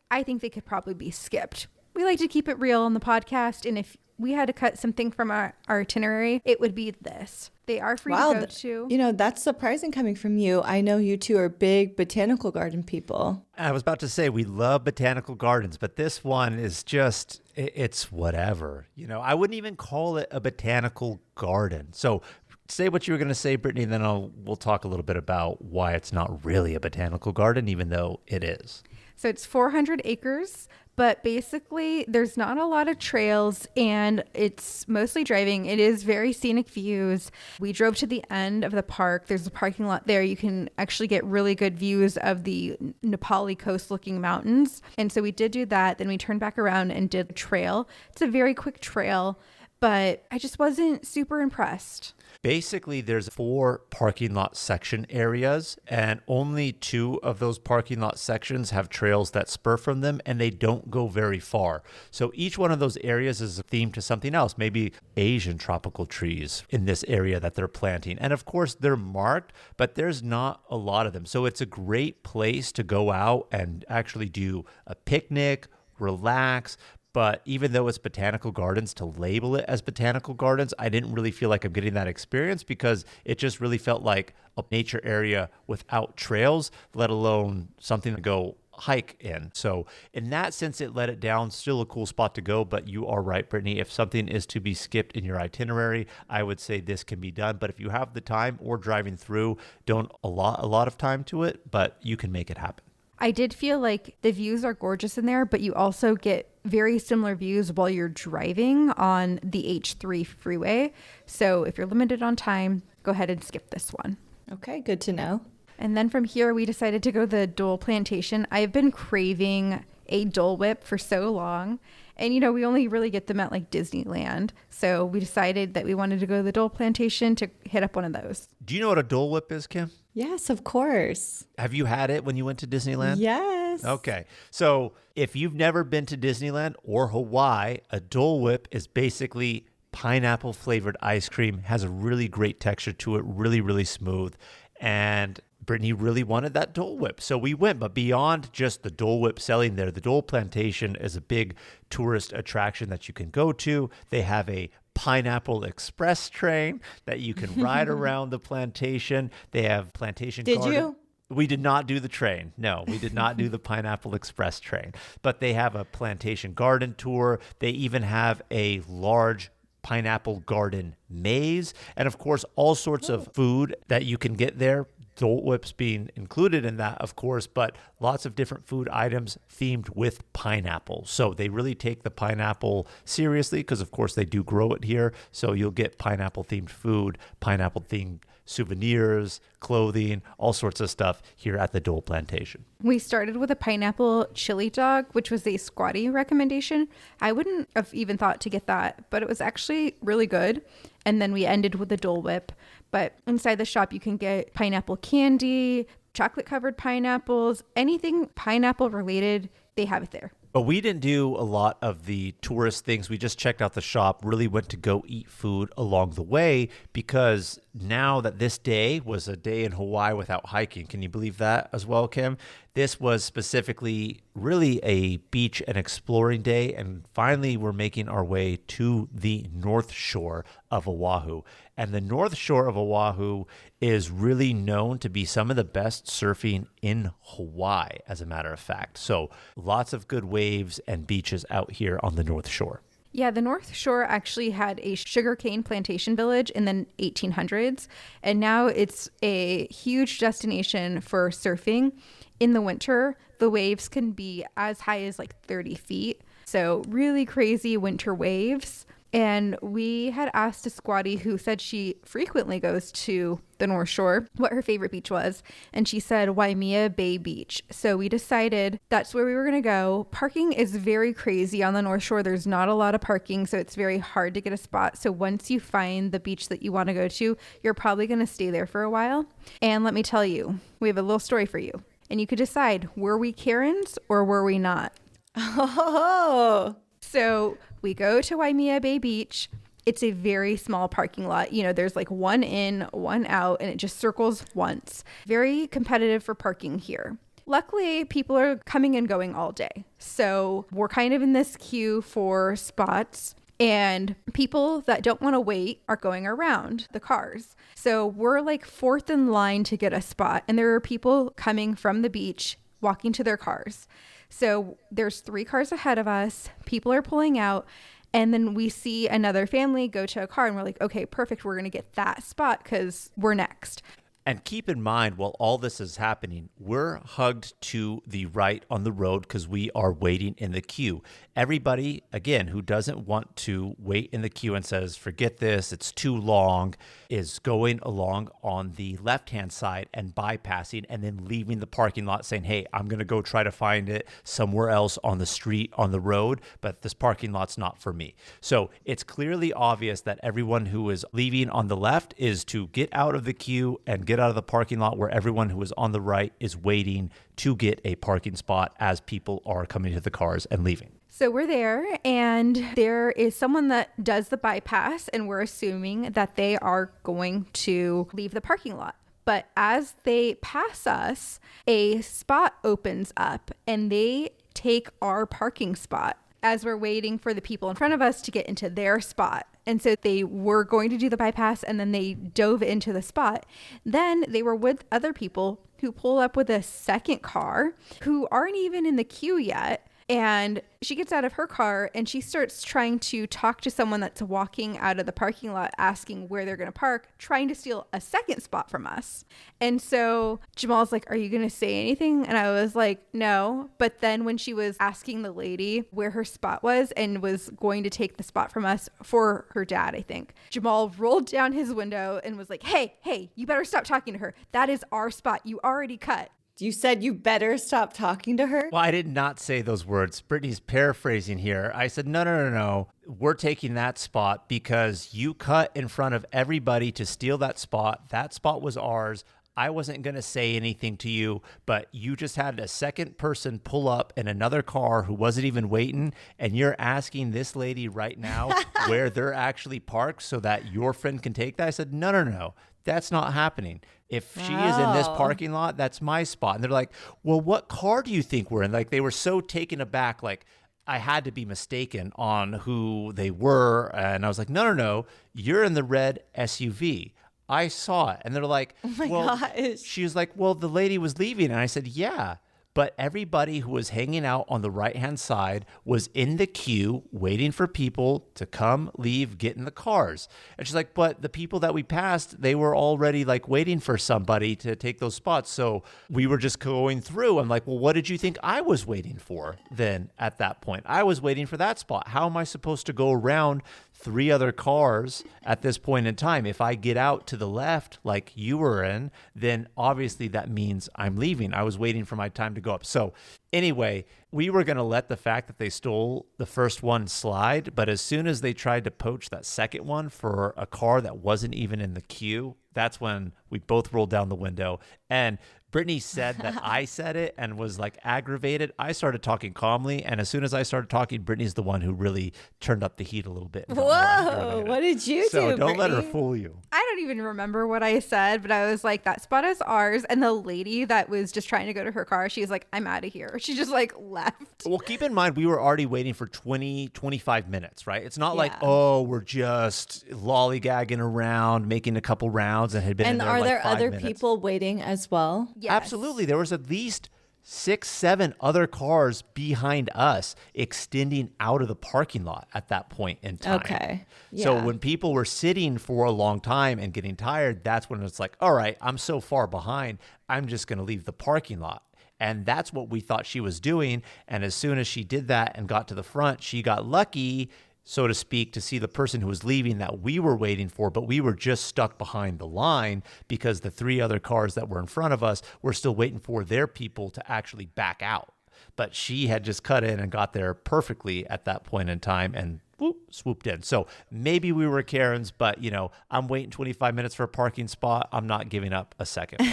I think they could probably be skipped. We like to keep it real on the podcast. And if we had to cut something from our itinerary, it would be this. They are free to go to. You know, that's surprising coming from you. I know you two are big botanical garden people. I was about to say we love botanical gardens, but this one is just, it's whatever. You know, I wouldn't even call it a botanical garden. So say what you were going to say, Brittany, and then we'll talk a little bit about why it's not really a botanical garden, even though it is. So it's 400 acres. But basically, there's not a lot of trails and it's mostly driving. It is very scenic views. We drove to the end of the park. There's a parking lot there. You can actually get really good views of the Nepali coast looking mountains. And so we did do that. Then we turned back around and did a trail. It's a very quick trail, but I just wasn't super impressed. Basically, there's 4 parking lot section areas, and only 2 of those parking lot sections have trails that spur from them, and they don't go very far. So each one of those areas is themed to something else, maybe Asian tropical trees in this area that they're planting. And of course, they're marked, but there's not a lot of them. So it's a great place to go out and actually do a picnic, relax. But even though it's botanical gardens, to label it as botanical gardens, I didn't really feel like I'm getting that experience because it just really felt like a nature area without trails, let alone something to go hike in. So in that sense, it let it down. Still a cool spot to go, but you are right, Brittany. If something is to be skipped in your itinerary, I would say this can be done. But if you have the time or driving through, don't allot a lot of time to it, but you can make it happen. I did feel like the views are gorgeous in there, but you also get very similar views while you're driving on the H3 freeway. So if you're limited on time, go ahead and skip this one. Okay, good to know. And then from here, we decided to go to the Dole Plantation. I've been craving a Dole Whip for so long. And, you know, we only really get them at like Disneyland. So we decided that we wanted to go to the Dole Plantation to hit up one of those. Do you know what a Dole Whip is, Kim? Yes, of course. Have you had it when you went to Disneyland? Yes. Okay. So if you've never been to Disneyland or Hawaii, a Dole Whip is basically pineapple flavored ice cream, has a really great texture to it, really, really smooth. And Brittany really wanted that Dole Whip. So we went, but beyond just the Dole Whip selling there, the Dole Plantation is a big tourist attraction that you can go to. They have a Pineapple Express train that you can ride around the plantation. They have plantation garden. Did you? We did not do the train. No, we did not do the Pineapple Express train. But they have a plantation garden tour. They even have a large pineapple garden maze. And of course, all sorts of food that you can get there. Dole Whips being included in that, of course, but lots of different food items themed with pineapple. So they really take the pineapple seriously because, of course, they do grow it here. So you'll get pineapple-themed food, pineapple-themed souvenirs, clothing, all sorts of stuff here at the Dole Plantation. We started with a pineapple chili dog, which was a squatty recommendation. I wouldn't have even thought to get that, but it was actually really good. And then we ended with the Dole Whip. But inside the shop, you can get pineapple candy, chocolate covered pineapples, anything pineapple related, they have it there. But we didn't do a lot of the tourist things. We just checked out the shop, really went to go eat food along the way, because now that this day was a day in Hawaii without hiking. Can you believe that as well, Kim? This was specifically really a beach and exploring day. And finally, we're making our way to the North Shore of Oahu. And the North Shore of Oahu is really known to be some of the best surfing in Hawaii, as a matter of fact. So lots of good waves and beaches out here on the North Shore. Yeah, the North Shore actually had a sugarcane plantation village in the 1800s, and now it's a huge destination for surfing. In the winter, the waves can be as high as like 30 feet. So really crazy winter waves. And we had asked a squatty who said she frequently goes to the North Shore what her favorite beach was. And she said Waimea Bay Beach. So we decided that's where we were going to go. Parking is very crazy on the North Shore. There's not a lot of parking, so it's very hard to get a spot. So once you find the beach that you want to go to, you're probably going to stay there for a while. And let me tell you, we have a little story for you. And you could decide, were we Karens or were we not? Oh, so we go to Waimea Bay Beach. It's a very small parking lot. You know, there's like one in, one out, and it just circles once. Very competitive for parking here. Luckily, people are coming and going all day. So we're kind of in this queue for spots. And people that don't want to wait are going around the cars. So we're like fourth in line to get a spot. And there are people coming from the beach, walking to their cars. So there's 3 cars ahead of us. People are pulling out. And then we see another family go to a car and we're like, okay, perfect. We're going to get that spot because we're next. And keep in mind, while all this is happening, we're hugged to the right on the road because we are waiting in the queue. Everybody, again, who doesn't want to wait in the queue and says, forget this, it's too long, is going along on the left-hand side and bypassing and then leaving the parking lot saying, hey, I'm going to go try to find it somewhere else on the street, on the road, but this parking lot's not for me. So it's clearly obvious that everyone who is leaving on the left is to get out of the queue and get out of the parking lot, where everyone who is on the right is waiting to get a parking spot as people are coming to the cars and leaving. So we're there, and there is someone that does the bypass, and we're assuming that they are going to leave the parking lot. But as they pass us, a spot opens up, and they take our parking spot as we're waiting for the people in front of us to get into their spot. And so they were going to do the bypass, and then they dove into the spot. Then they were with other people who pull up with a second car who aren't even in the queue yet. And she gets out of her car and she starts trying to talk to someone that's walking out of the parking lot, asking where they're going to park, trying to steal a second spot from us. And so Jamal's like, are you going to say anything? And I was like, no. But then when she was asking the lady where her spot was and was going to take the spot from us for her dad, I think, Jamal rolled down his window and was like, hey, you better stop talking to her. That is our spot. You already cut. You said you better stop talking to her? Well, I did not say those words. Brittany's paraphrasing here. I said, no. We're taking that spot because you cut in front of everybody to steal that spot. That spot was ours. I wasn't going to say anything to you, but you just had a second person pull up in another car who wasn't even waiting, and you're asking this lady right now where they're actually parked so that your friend can take that. I said, no. That's not happening. If she is in this parking lot, that's my spot. And they're like, well, what car do you think we're in? Like, they were so taken aback, like I had to be mistaken on who they were. And I was like, no, you're in the red SUV. I saw it. And they're like, oh my gosh. She was like, well, the lady was leaving. And I said, yeah. But everybody who was hanging out on the right-hand side was in the queue waiting for people to come, leave, get in the cars. And she's like, but the people that we passed, they were already like waiting for somebody to take those spots. So we were just going through. I'm like, well, what did you think I was waiting for then at that point? I was waiting for that spot. How am I supposed to go around 3 other cars at this point in time. If I get out to the left, like you were in, then obviously that means I'm leaving. I was waiting for my time to go up. So anyway, we were going to let the fact that they stole the first one slide, but as soon as they tried to poach that second one for a car that wasn't even in the queue, that's when we both rolled down the window. And Brittany said that I said it and was like aggravated. I started talking calmly, and as soon as I started talking, Brittany's the one who really turned up the heat a little bit. Whoa, what did you do, So don't let her Brittany? fool you. I don't even remember what I said, but I was like, that spot is ours. And the lady that was just trying to go to her car, she was like, I'm out of here. She just like left. Well, keep in mind, we were already waiting for 20, 25 minutes, right? It's not like, Yeah. oh, we're just lollygagging around, making a couple rounds and had been in And there are like there 5 other minutes. people waiting as well? Yes. Absolutely. There was at least 6, 7 other cars behind us extending out of the parking lot at that point in time. Okay. So Yeah. when people were sitting for a long time and getting tired, that's when it's like, all right, I'm so far behind, I'm just going to leave the parking lot. And that's what we thought she was doing. And as soon as she did that and got to the front, she got lucky, so to speak, to see the person who was leaving that we were waiting for, but we were just stuck behind the line because the 3 other cars that were in front of us were still waiting for their people to actually back out. But she had just cut in and got there perfectly at that point in time and whoop, swooped in. So maybe we were Karens, but I'm waiting 25 minutes for a parking spot. I'm not giving up a second.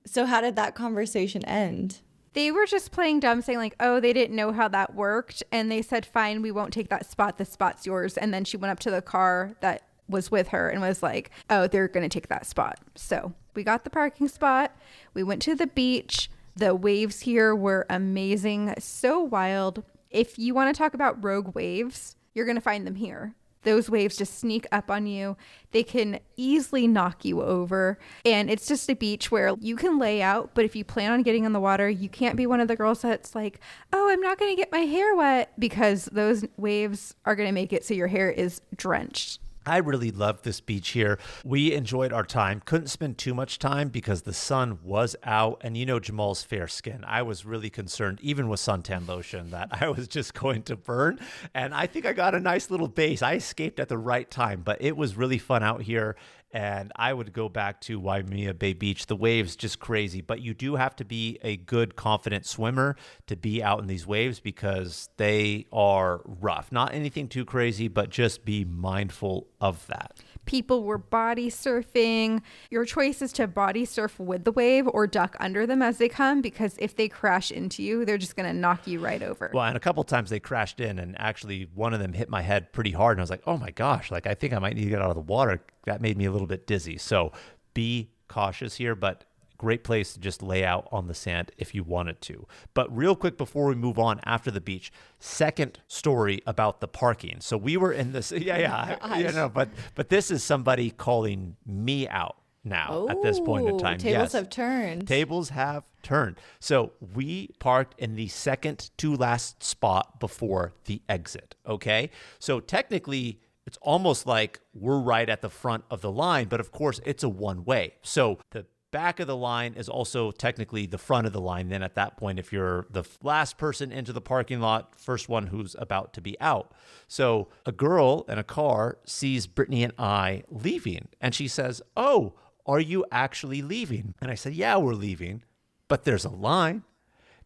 So how did that conversation end? They were just playing dumb, saying like, oh, they didn't know how that worked. And they said, fine, we won't take that spot. The spot's yours. And then she went up to the car that was with her and was like, oh, they're going to take that spot. So we got the parking spot. We went to the beach. The waves here were amazing. So wild. If you want to talk about rogue waves, you're going to find them here. Those waves just sneak up on you. They can easily knock you over. And it's just a beach where you can lay out, but if you plan on getting in the water, you can't be one of the girls that's like, oh, I'm not going to get my hair wet, because those waves are going to make it so your hair is drenched. I really love this beach here. We enjoyed our time. Couldn't spend too much time because the sun was out. And Jamal's fair skin. I was really concerned, even with suntan lotion, that I was just going to burn. And I think I got a nice little base. I escaped at the right time, but it was really fun out here. And I would go back to Waimea Bay Beach. The waves just crazy, but you do have to be a good, confident swimmer to be out in these waves because they are rough. Not anything too crazy, but just be mindful of that. People were body surfing. Your choice is to body surf with the wave or duck under them as they come, because if they crash into you, they're just going to knock you right over. Well, and a couple times they crashed in, and actually one of them hit my head pretty hard. And I was like, oh my gosh, like I think I might need to get out of the water. That made me a little bit dizzy. So be cautious here, but great place to just lay out on the sand if you wanted to. But real quick before we move on after the beach, second story about the parking. So we were in this, but this is somebody calling me out now at this point in time. Tables have turned. Tables have turned. So we parked in the second to last spot before the exit. Okay. So technically, it's almost like we're right at the front of the line, but of course it's a one way. So the back of the line is also technically the front of the line. Then at that point, if you're the last person into the parking lot, first one who's about to be out. So a girl in a car sees Brittany and I leaving, and she says, oh, are you actually leaving? And I said, yeah, we're leaving, but there's a line,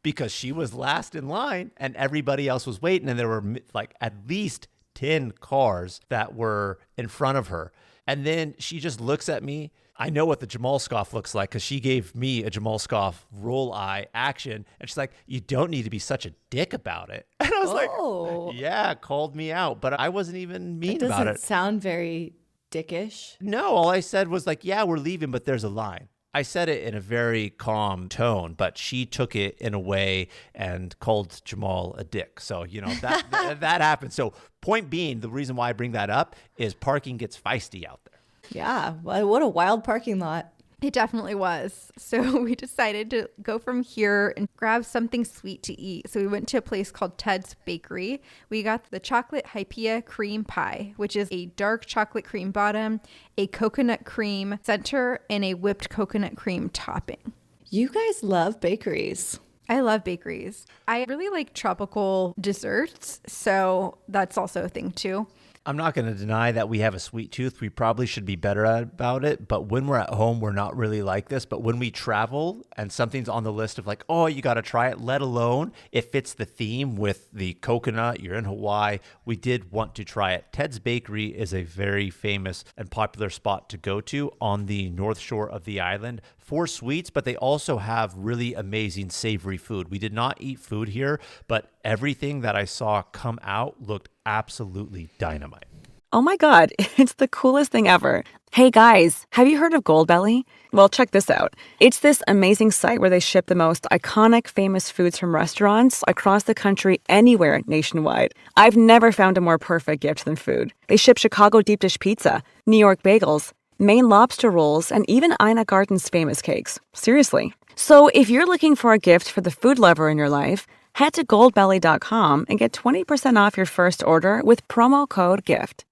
because she was last in line and everybody else was waiting. And there were like at least 10 cars that were in front of her. And then she just looks at me. I know what the Jamal scoff looks like because she gave me a Jamal scoff roll eye action. And she's like, you don't need to be such a dick about it. And I was like, yeah, called me out. But I wasn't even mean about it. Doesn't sound very dickish. No, all I said was like, yeah, we're leaving, but there's a line. I said it in a very calm tone, but she took it in a way and called Jamal a dick. So, that that happened. So point being, the reason why I bring that up is parking gets feisty out there. Yeah. What a wild parking lot. It definitely was. So we decided to go from here and grab something sweet to eat. So we went to a place called Ted's Bakery. We got the chocolate hypea cream pie, which is a dark chocolate cream bottom, a coconut cream center, and a whipped coconut cream topping. You guys love bakeries. I love bakeries. I really like tropical desserts, so that's also a thing too. I'm not going to deny that we have a sweet tooth. We probably should be better about it. But when we're at home, we're not really like this. But when we travel and something's on the list of like, oh, you got to try it, let alone it fits the theme with the coconut, you're in Hawaii, we did want to try it. Ted's Bakery is a very famous and popular spot to go to on the north shore of the island for sweets, but they also have really amazing savory food. We did not eat food here, but everything that I saw come out looked absolutely dynamite. Oh my God, it's the coolest thing ever. Hey guys, have you heard of Goldbelly? Well, check this out. It's this amazing site where they ship the most iconic, famous foods from restaurants across the country, anywhere nationwide. I've never found a more perfect gift than food. They ship Chicago deep dish pizza, New York bagels, Maine lobster rolls, and even Ina Garten's famous cakes. Seriously. So if you're looking for a gift for the food lover in your life, head to goldbelly.com and get 20% off your first order with promo code GIFT.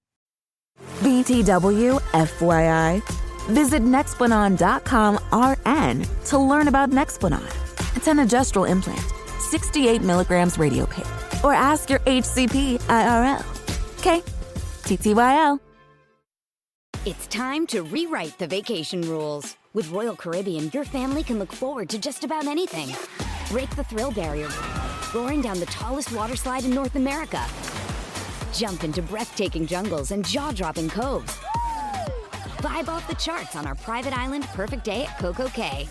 BTW FYI. Visit Nexplanon.com RN to learn about Nexplanon. It's an adjustable implant, 68 milligrams radio pain. Or ask your HCP IRL. Okay, TTYL. It's time to rewrite the vacation rules. With Royal Caribbean, your family can look forward to just about anything. Break the thrill barrier, roaring down the tallest water slide in North America. Jump into breathtaking jungles and jaw-dropping coves. Vibe off the charts on our private island Perfect Day at Koko Cay.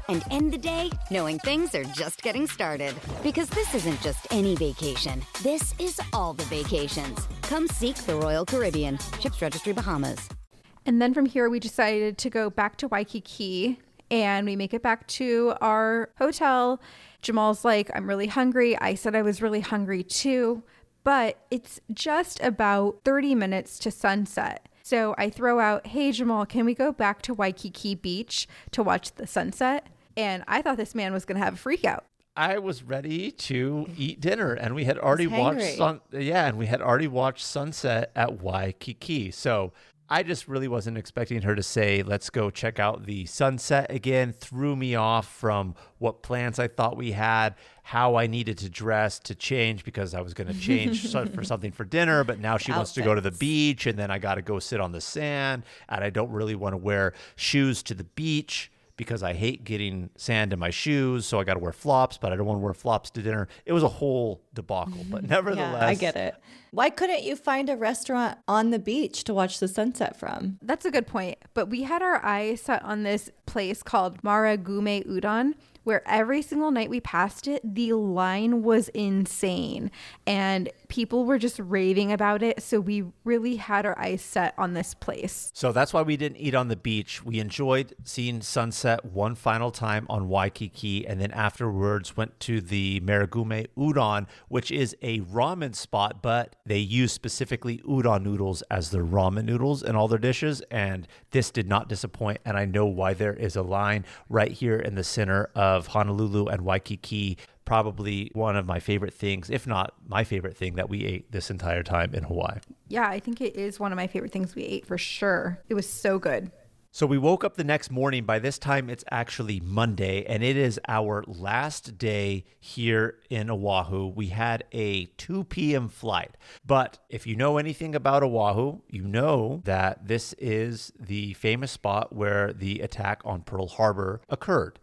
And end the day knowing things are just getting started. Because this isn't just any vacation. This is all the vacations. Come seek the Royal Caribbean. Ships Registry, Bahamas. And then from here, we decided to go back to Waikiki, and we make it back to our hotel. Jamal's like, I'm really hungry. I said I was really hungry too, but it's just about 30 minutes to sunset. So I throw out, hey, Jamal, can we go back to Waikiki Beach to watch the sunset? And I thought this man was going to have a freak out. I was ready to eat dinner, and we had already watched sunset at Waikiki. So I just really wasn't expecting her to say, let's go check out the sunset again. Threw me off from what plans I thought we had, how I needed to dress to change because I was going to change for something for dinner. But now she wants to go to the beach, and then I got to go sit on the sand, and I don't really want to wear shoes to the beach because I hate getting sand in my shoes. So I got to wear flops, but I don't want to wear flops to dinner. It was a whole debacle, but nevertheless. Yeah, I get it. Why couldn't you find a restaurant on the beach to watch the sunset from? That's a good point. But we had our eyes set on this place called Maragume Udon, where every single night we passed it, the line was insane and people were just raving about it. So we really had our eyes set on this place. So that's why we didn't eat on the beach. We enjoyed seeing sunset one final time on Waikiki, and then afterwards went to the Maragume Udon, which is a ramen spot, but they use specifically udon noodles as their ramen noodles in all their dishes, and this did not disappoint. And I know why there is a line right here in the center of Honolulu and Waikiki. Probably one of my favorite things, if not my favorite thing that we ate this entire time in Hawaii. Yeah, I think it is one of my favorite things we ate for sure. It was so good. So we woke up the next morning. By this time, it's actually Monday, and it is our last day here in Oahu. We had a 2 p.m. flight. But if you know anything about Oahu, you know that this is the famous spot where the attack on Pearl Harbor occurred.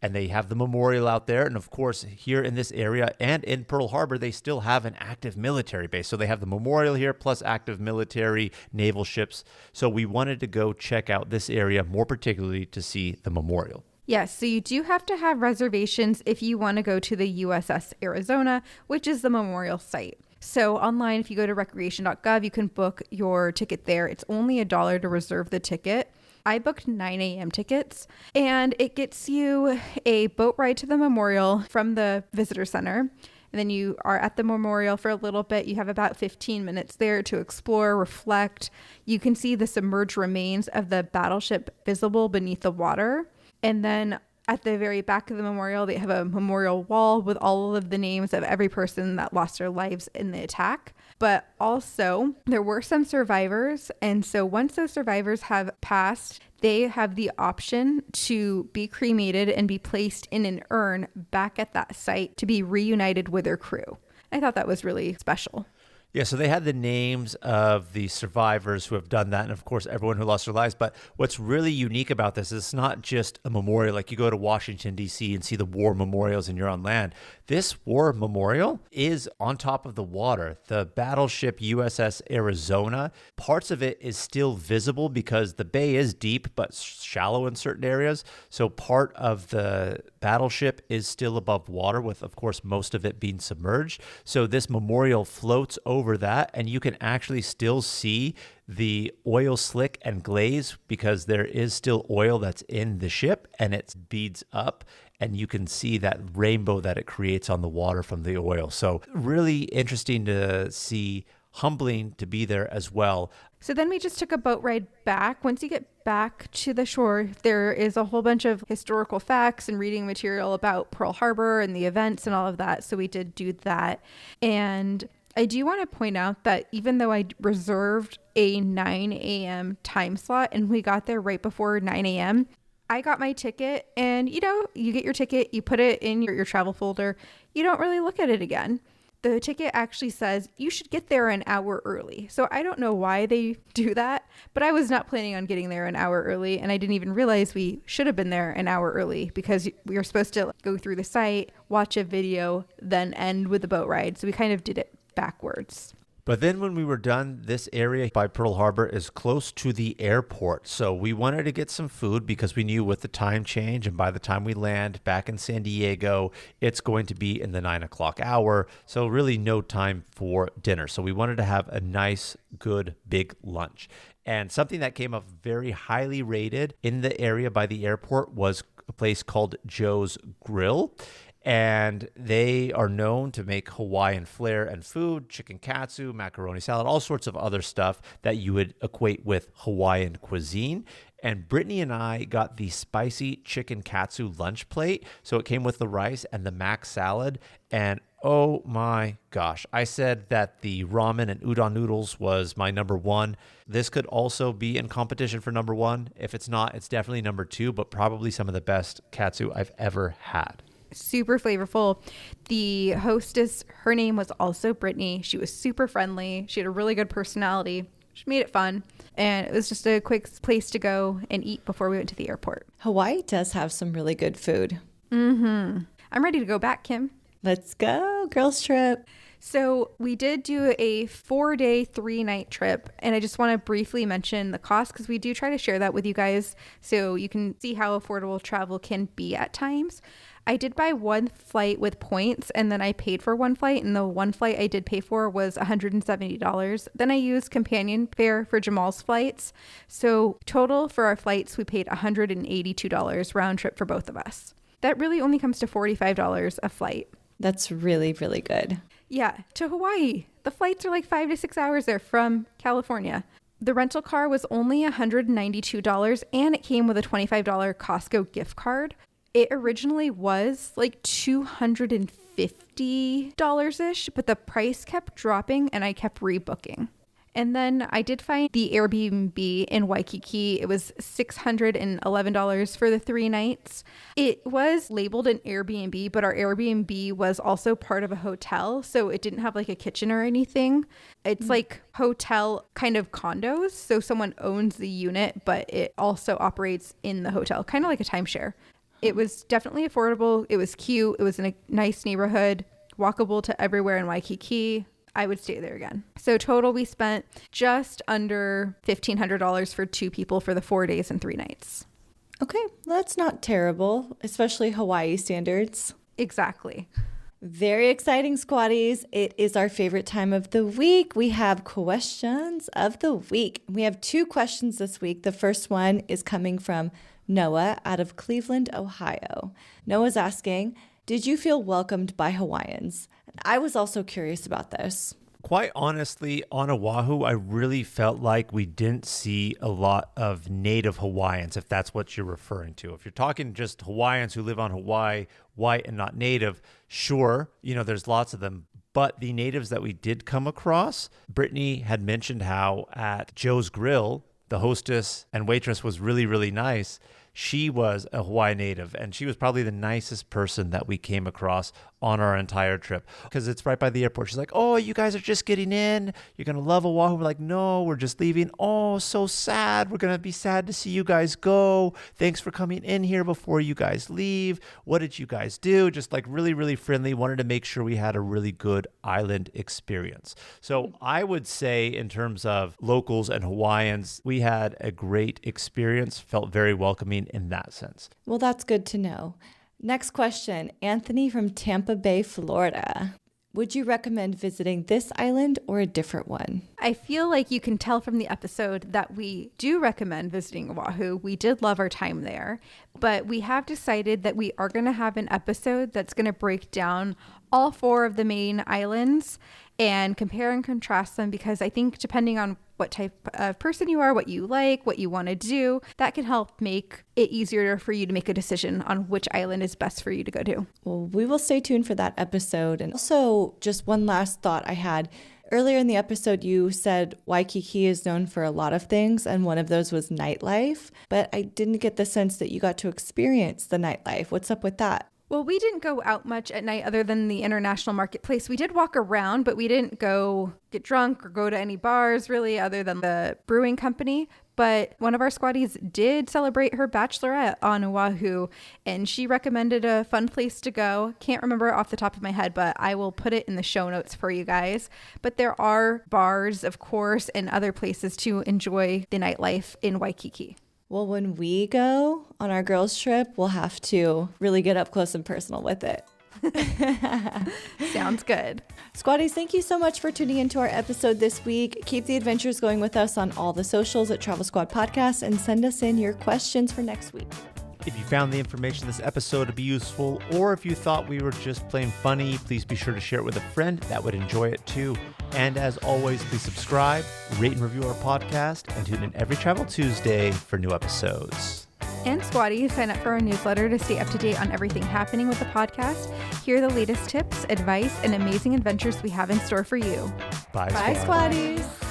And they have the memorial out there. And of course, here in this area and in Pearl Harbor, they still have an active military base. So they have the memorial here plus active military naval ships. So we wanted to go check out this area more particularly to see the memorial. Yes, so you do have to have reservations if you want to go to the USS Arizona, which is the memorial site. So online, if you go to recreation.gov, you can book your ticket there. It's only $1 to reserve the ticket. I booked 9 a.m. tickets, and it gets you a boat ride to the memorial from the visitor center. And then you are at the memorial for a little bit. You have about 15 minutes there to explore, reflect. You can see the submerged remains of the battleship visible beneath the water. And then at the very back of the memorial, they have a memorial wall with all of the names of every person that lost their lives in the attack. But also, there were some survivors. And so once those survivors have passed, they have the option to be cremated and be placed in an urn back at that site to be reunited with their crew. I thought that was really special. Yeah, so they had the names of the survivors who have done that, and of course, everyone who lost their lives. But what's really unique about this is it's not just a memorial, like you go to Washington, D.C. and see the war memorials and you're on land. This war memorial is on top of the water. The battleship USS Arizona, parts of it is still visible because the bay is deep but shallow in certain areas. So part of the battleship is still above water with, of course, most of it being submerged. So this memorial floats over that, and you can actually still see the oil slick and glaze because there is still oil that's in the ship and it beads up, and you can see that rainbow that it creates on the water from the oil. So really interesting to see, humbling to be there as well. So then we just took a boat ride back. Once you get back to the shore, there is a whole bunch of historical facts and reading material about Pearl Harbor and the events and all of that. So we did do that. And I do want to point out that even though I reserved a 9 a.m. time slot and we got there right before 9 a.m., I got my ticket, and you get your ticket, you put it in your travel folder, you don't really look at it again. The ticket actually says you should get there an hour early. So I don't know why they do that, but I was not planning on getting there an hour early, and I didn't even realize we should have been there an hour early because we were supposed to go through the site, watch a video, then end with the boat ride. So we kind of did it backwards. But then when we were done, this area by Pearl Harbor is close to the airport. So we wanted to get some food because we knew with the time change and by the time we land back in San Diego, it's going to be in the 9 o'clock hour. So really no time for dinner. So we wanted to have a nice, good, big lunch. And something that came up very highly rated in the area by the airport was a place called Joe's Grill. And they are known to make Hawaiian flair and food, chicken katsu, macaroni salad, all sorts of other stuff that you would equate with Hawaiian cuisine. And Brittany and I got the spicy chicken katsu lunch plate. So it came with the rice and the mac salad. And oh my gosh, I said that the ramen and udon noodles was my number one. This could also be in competition for number one. If it's not, it's definitely number two, but probably some of the best katsu I've ever had. Super flavorful. The hostess, her name was also Brittany. She was super friendly. She had a really good personality. She made it fun. And it was just a quick place to go and eat before we went to the airport. Hawaii does have some really good food. I'm ready to go back, Kim. Let's go, girls trip. So we did do a 4-day, 3-night trip. And I just want to briefly mention the cost because we do try to share that with you guys so you can see how affordable travel can be at times. I did buy one flight with points, and then I paid for one flight, and the one flight I did pay for was $170. Then I used companion fare for Jamal's flights. So total for our flights, we paid $182 round trip for both of us. That really only comes to $45 a flight. That's really, really good. Yeah, to Hawaii. The flights are like 5 to 6 hours there from California. The rental car was only $192, and it came with a $25 Costco gift card. It originally was like $250-ish, but the price kept dropping and I kept rebooking. And then I did find the Airbnb in Waikiki. It was $611 for the 3 nights. It was labeled an Airbnb, but our Airbnb was also part of a hotel, so it didn't have like a kitchen or anything. It's like hotel kind of condos, so someone owns the unit, but it also operates in the hotel, kind of like a timeshare. It was definitely affordable. It was cute. It was in a nice neighborhood, walkable to everywhere in Waikiki. I would stay there again. So total, we spent just under $1,500 for 2 people for the 4 days and 3 nights. Okay, that's not terrible, especially Hawaii standards. Exactly. Very exciting, squatties. It is our favorite time of the week. We have questions of the week. We have 2 questions this week. The first one is coming from Noah out of Cleveland, Ohio. Noah's asking, did you feel welcomed by Hawaiians? I was also curious about this. Quite honestly, on Oahu, I really felt like we didn't see a lot of native Hawaiians, if that's what you're referring to. If you're talking just Hawaiians who live on Hawaii, white and not native, sure, there's lots of them. But the natives that we did come across, Brittany had mentioned how at Joe's Grill, the hostess and waitress was really, really nice. she was a Hawaii native, and she was probably the nicest person that we came across on our entire trip because it's right by the airport. She's like, oh, you guys are just getting in. You're going to love Oahu. We're like, no, we're just leaving. Oh, so sad. We're going to be sad to see you guys go. Thanks for coming in here before you guys leave. What did you guys do? Just like really, really friendly. Wanted to make sure we had a really good island experience. So I would say in terms of locals and Hawaiians, we had a great experience, felt very welcoming in that sense. Well, that's good to know. Next question, Anthony from Tampa Bay, Florida. Would you recommend visiting this island or a different one? I feel like you can tell from the episode that we do recommend visiting Oahu. We did love our time there, but we have decided that we are going to have an episode that's going to break down all 4 of the main islands and compare and contrast them, because I think depending on what type of person you are, what you like, what you want to do, that can help make it easier for you to make a decision on which island is best for you to go to. Well, we will stay tuned for that episode. And also, just one last thought I had. Earlier in the episode, you said Waikiki is known for a lot of things, and one of those was nightlife. But I didn't get the sense that you got to experience the nightlife. What's up with that? Well, we didn't go out much at night other than the international marketplace. We did walk around, but we didn't go get drunk or go to any bars really other than the brewing company. But one of our squatties did celebrate her bachelorette on Oahu, and she recommended a fun place to go. Can't remember off the top of my head, but I will put it in the show notes for you guys. But there are bars, of course, and other places to enjoy the nightlife in Waikiki. Well, when we go on our girls' trip, we'll have to really get up close and personal with it. Sounds good. Squatties, thank you so much for tuning into our episode this week. Keep the adventures going with us on all the socials at Travel Squad Podcast, and send us in your questions for next week. If you found the information in this episode to be useful, or if you thought we were just plain funny, please be sure to share it with a friend that would enjoy it too. And as always, please subscribe, rate and review our podcast, and tune in every Travel Tuesday for new episodes. And Squatties, sign up for our newsletter to stay up to date on everything happening with the podcast. Hear the latest tips, advice, and amazing adventures we have in store for you. Bye, Bye, Squatties.